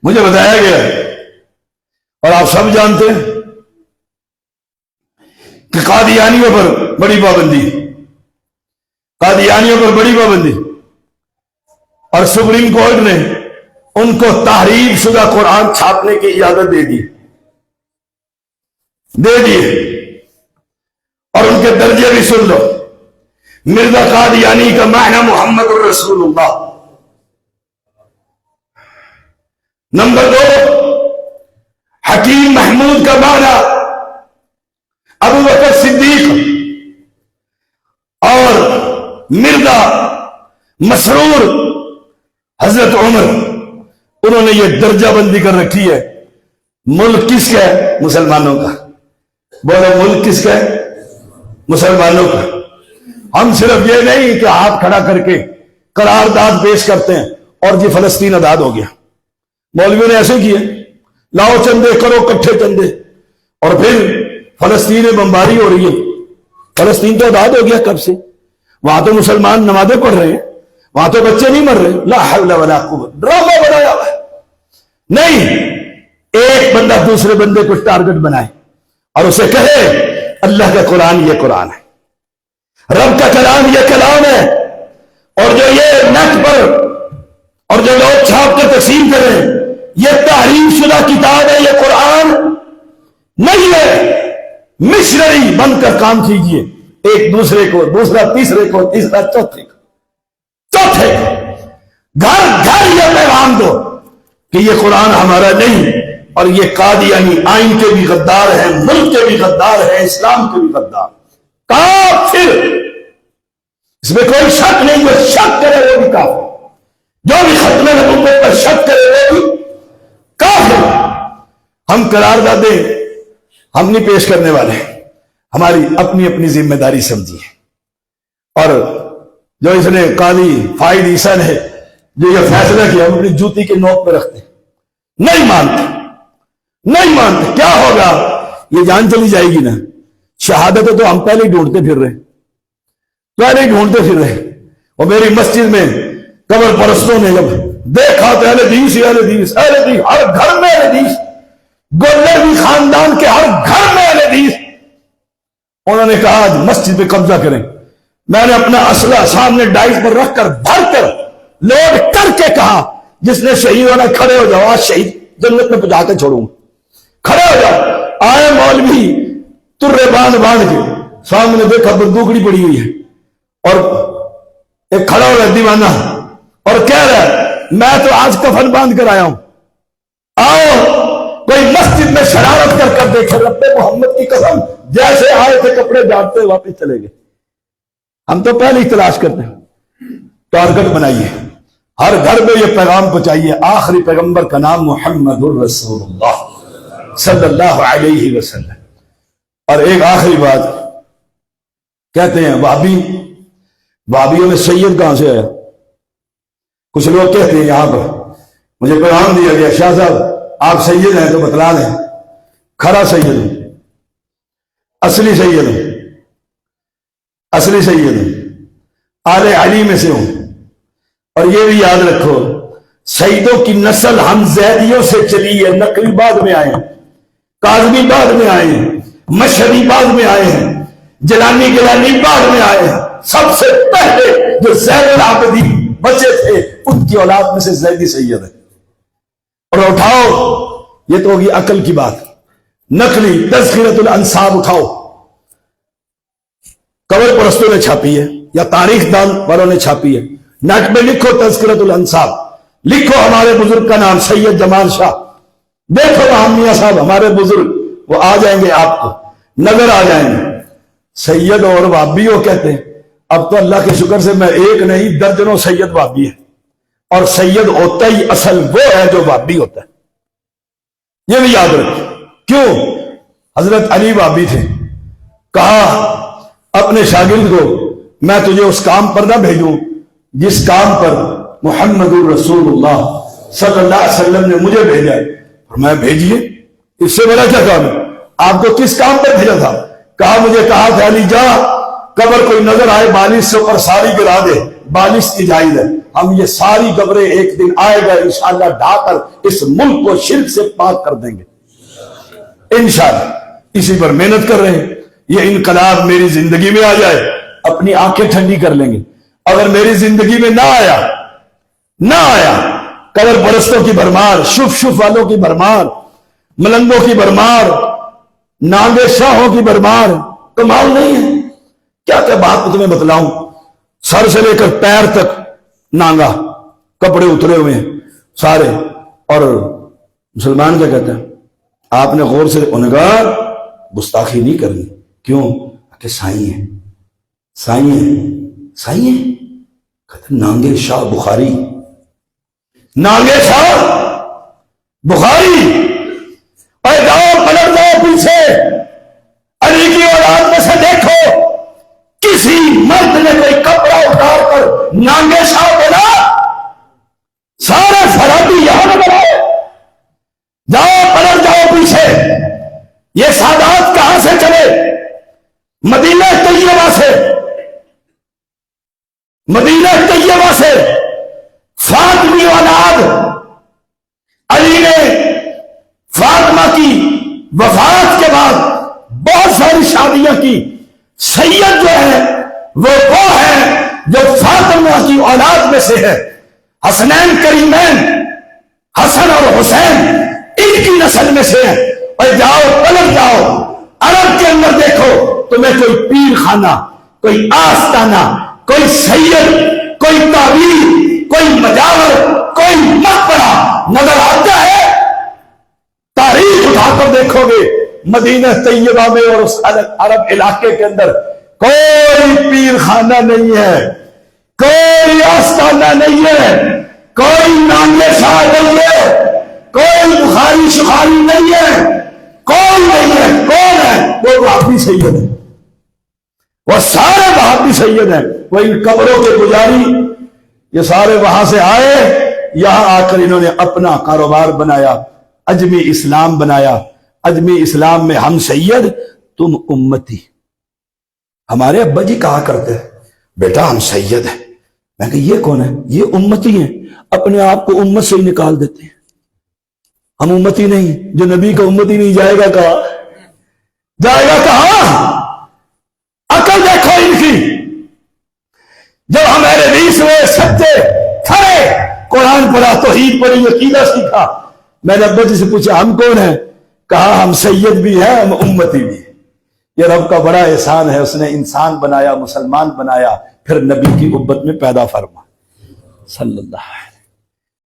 مجھے بتایا گیا اور آپ سب جانتے ہیں کہ قادیانیوں پر بڑی پابندی، قادیانیوں پر بڑی پابندی، اور سپریم کورٹ نے ان کو تحریف شدہ قرآن چھاپنے کی اجازت دے دی، اور ان کے درجے بھی سن لو۔ مرزا قادیانی کا معنی محمد الرسول اللہ، نمبر 2 حکیم محمود کا معنی ابو بکر صدیق، اور مرزا مسرور حضرت عمر، انہوں نے یہ درجہ بندی کر رکھی ہے۔ ملک کس کا ہے؟ مسلمانوں کا۔ بولو ملک کس کا ہے؟ مسلمانوں کا۔ ہم صرف یہ نہیں کہ ہاتھ کھڑا کر کے قرارداد پیش کرتے ہیں اور جی فلسطین آزاد ہو گیا، مولویوں نے ایسے کیے، لاؤ چندے کرو کٹھے چندے، اور پھر فلسطین میں بمباری ہو رہی ہے۔ فلسطین تو آزاد ہو گیا کب سے، وہاں تو مسلمان نمازیں پڑھ رہے ہیں، وہاں تو بچے نہیں مر رہے، لا حول ولا قوت، ڈرامہ بنایا ہوا ہے۔ نہیں، ایک بندہ دوسرے بندے کو ٹارگٹ بنائے اور اسے کہے اللہ کا قرآن یہ قرآن ہے، رب کا کلام یہ کلام ہے، اور جو یہ نیٹ پر اور جو لوگ چھاپ کے تقسیم کریں یہ تحریف شدہ کتاب ہے، یہ قرآن نہیں ہے۔ مشنری بن کر کام کیجئے، ایک دوسرے کو، دوسرا تیسرے کو، تیسرا چوتھے کو، گھر گھر یہ پیغام دو کہ یہ قرآن ہمارا نہیں، اور یہ قادیانی آئین کے بھی غدار ہیں، ملک کے بھی غدار ہیں، اسلام کے بھی غدار، کافر، اس میں کوئی شک نہیں۔ جو شک کرے وہ بھی کافر، جو بھی ختم نبوت پر شک کرے وہ بھی کافر۔ ہم قراردادیں ہم نہیں پیش کرنے والے، ہماری اپنی اپنی ذمہ داری سمجھیے۔ اور جو اس نے قاضی فائد عیسیٰ نے جو یہ فیصلہ کیا، ہم اپنی جوتی کے نوک پہ رکھتے، نہیں مانتے، نہیں مانتے۔ کیا ہوگا؟ یہ جان چلی جائے گی نا، شہادتیں تو ہم پہلے ہی ڈھونڈتے پھر رہے، پہلے ہی ڈھونڈتے پھر رہے۔ اور میری مسجد میں قبر پرستوں نے جب دیکھا تو اہل حدیث اہل حدیث اہل حدیث، ہر گھر میں اہل حدیث، گولروی خاندان کے ہر گھر میں اہل حدیث۔ انہوں نے کہا آج مسجد پہ قبضہ کریں۔ میں نے اپنا اسلحہ سامنے ڈائز پر رکھ کر بھر کر لوڈ کر کے کہا جس نے شہید ہونا کھڑے ہو جاؤ، آج شہید جنت میں پہنچا کے چھوڑوں، کھڑے ہو جاؤ۔ آئے مولوی ترے باندھ باندھ کے، سامنے دیکھا بندوقڑی پڑی ہوئی ہے اور ایک کھڑا ہو رہا ہے دیوانہ اور کہہ رہا ہے میں تو آج کفن باندھ کر آیا ہوں، آؤ کوئی مسجد میں شرارت کر کر دیکھے، رب محمد کی قسم جیسے آئے تھے کپڑے جاڑتے واپس چلے گئے۔ ہم تو پہلے ہی تلاش کرتے ہیں، ٹارگٹ بنائیے، ہر گھر میں یہ پیغام پہنچائیے، آخری پیغمبر کا نام محمد الرسول اللہ صلی اللہ علیہ وسلم۔ اور ایک آخری بات کہتے ہیں وہابیوں میں سید کہاں سے آیا؟ کچھ لوگ کہتے ہیں یہاں پر مجھے پیغام دیا گیا شاہ صاحب آپ سید ہیں تو بتلا دیں، کھڑا سید ہوں، اصلی سید ہوں، اصلی سید ہوں، آل علی میں سے ہوں۔ اور یہ بھی یاد رکھو سیدوں کی نسل ہم زیدیوں سے چلی ہے، نقوی بعد میں آئے ہیں، کاظمی بعد میں آئے ہیں، مشہدی بعد میں آئے ہیں، جلانی گیلانی بعد میں آئے ہیں۔ سب سے پہلے جو زین العابدین بچے تھے ان کی اولاد میں سے زیدی سید ہے۔ اور اٹھاؤ یہ تو ہوگی عقل کی بات، نقلی تذکرۃ الانساب اٹھاؤ، قبر پرستوں نے چھاپی ہے یا تاریخ دان والوں نے چھاپی ہے، نیٹ میں لکھو تذکرۃ الانساب، لکھو ہمارے بزرگ کا نام سید جمال شاہ، دیکھو وہاں میاں صاحب ہمارے بزرگ، وہ آ جائیں گے آپ کو نظر آ جائیں گے۔ سید اور وہابیوں کہتے ہیں، اب تو اللہ کے شکر سے میں ایک نہیں درجنوں سید وہابی ہے، اور سید ہوتا ہی اصل وہ ہے جو وہابی ہوتا ہے، یہ بھی یاد رکھیں۔ کیوں؟ حضرت علی وہابی تھے، کہا اپنے شاگرد کو میں تجھے اس کام پر نہ بھیجوں جس کام پر محمد الرسول اللہ صلی اللہ علیہ وسلم نے مجھے بھیجا ہے، اور میں بھیجیے، اس سے بڑا کیا کام ہے؟ آپ کو کس کام پر بھیجا تھا؟ کہا مجھے کہا تھا علی جا قبر کوئی نظر آئے بالش سے اوپر ساری گرا دے، بالش کی جائز ہے، ہم یہ ساری قبریں ایک دن آئے گا انشاءاللہ ڈھا کر اس ملک کو شرک سے پاک کر دیں گے انشاءاللہ۔ اسی پر محنت کر رہے ہیں، یہ انقلاب میری زندگی میں آ جائے اپنی آنکھیں ٹھنڈی کر لیں گے، اگر میری زندگی میں نہ آیا قبر پرستوں کی بھرمار، شف والوں کی بھرمار، ملنگوں کی بھرمار، نانگے شاہوں کی بھرمار، کمال نہیں ہے؟ کیا کیا بات تمہیں بتلاؤں، سر سے لے کر پیر تک نانگا، کپڑے اترے ہوئے ہیں سارے، اور مسلمان کیا کہتے ہیں؟ آپ نے غور سے انہیں کہا گستاخی نہیں کرنی، کیوں؟ کہ سائی ہیں، سائی ہیں، سائی ہیں، کہتے ہیں نانگے شاہ بخاری، نانگے شاہ بخاری، اور جاؤ پلٹ جاؤ پیچھے، علی کی اولاد میں سے دیکھو کسی مرد نے کوئی کپڑا اتار کر نانگے شاہ بنا؟ سارے فرادی یہاں نہ بنائے، جاؤ پلٹ جاؤ پیچھے، یہ سادات کہاں سے چلے؟ مدینہ طیبہ سے، مدینہ طیبہ سے فاطمی اولاد علی نے فاطمہ کی وفات کے بعد بہت ساری شادیاں کی، سید جو ہے وہ ہے جو فاطمہ کی اولاد میں سے ہے، حسنین کریمین حسن اور حسین ان کی نسل میں سے ہے۔ اور جاؤ پلٹ جاؤ عرب کے اندر دیکھو تمہیں کوئی پیر خانہ، کوئی آستانہ، کوئی سید، کوئی تعبیر، کوئی مجاور، کوئی مقبرہ نظر آتا ہے؟ تاریخ اٹھا کر دیکھو گے مدینہ طیبہ میں اور اس عرب علاقے کے اندر کوئی پیر خانہ نہیں ہے، کوئی آستانہ نہیں ہے، کوئی نانگے شاہ نہیں ہے، کوئی بخاری شخاری نہیں ہے، کوئی نہیں ہے۔ کون ہے؟ وہ وہابی سید ہے، وہ سارے وہابی سید ہیں، وہ ان قبروں کے پجاری، یہ سارے وہاں سے آئے، یہاں آ کر انہوں نے اپنا کاروبار بنایا، عجمی اسلام بنایا۔ عجمی اسلام میں ہم سید تم امتی، ہمارے ابا جی کہا کرتے ہیں بیٹا ہم سید ہیں، میں کہ یہ کون ہے؟ یہ امتی ہیں، اپنے آپ کو امت سے ہی نکال دیتے ہیں، ہم امتی نہیں، جو نبی کا امتی نہیں جائے گا کہاں؟ جائے گا کہاں؟ عقل دیکھو ان کی، جب ہمارے 20ویں سچے کھڑے قرآن پڑھا، توحید پڑھی، عقیدہ سیکھا۔ میں نے ابا جی سے پوچھا ہم کون ہیں؟ کہا ہم سید بھی ہیں، ہم امتی بھی ہیں۔ یہ رب کا بڑا احسان ہے، اس نے انسان بنایا، مسلمان بنایا، پھر نبی کی امت میں پیدا فرما صلی اللہ علیہ وسلم۔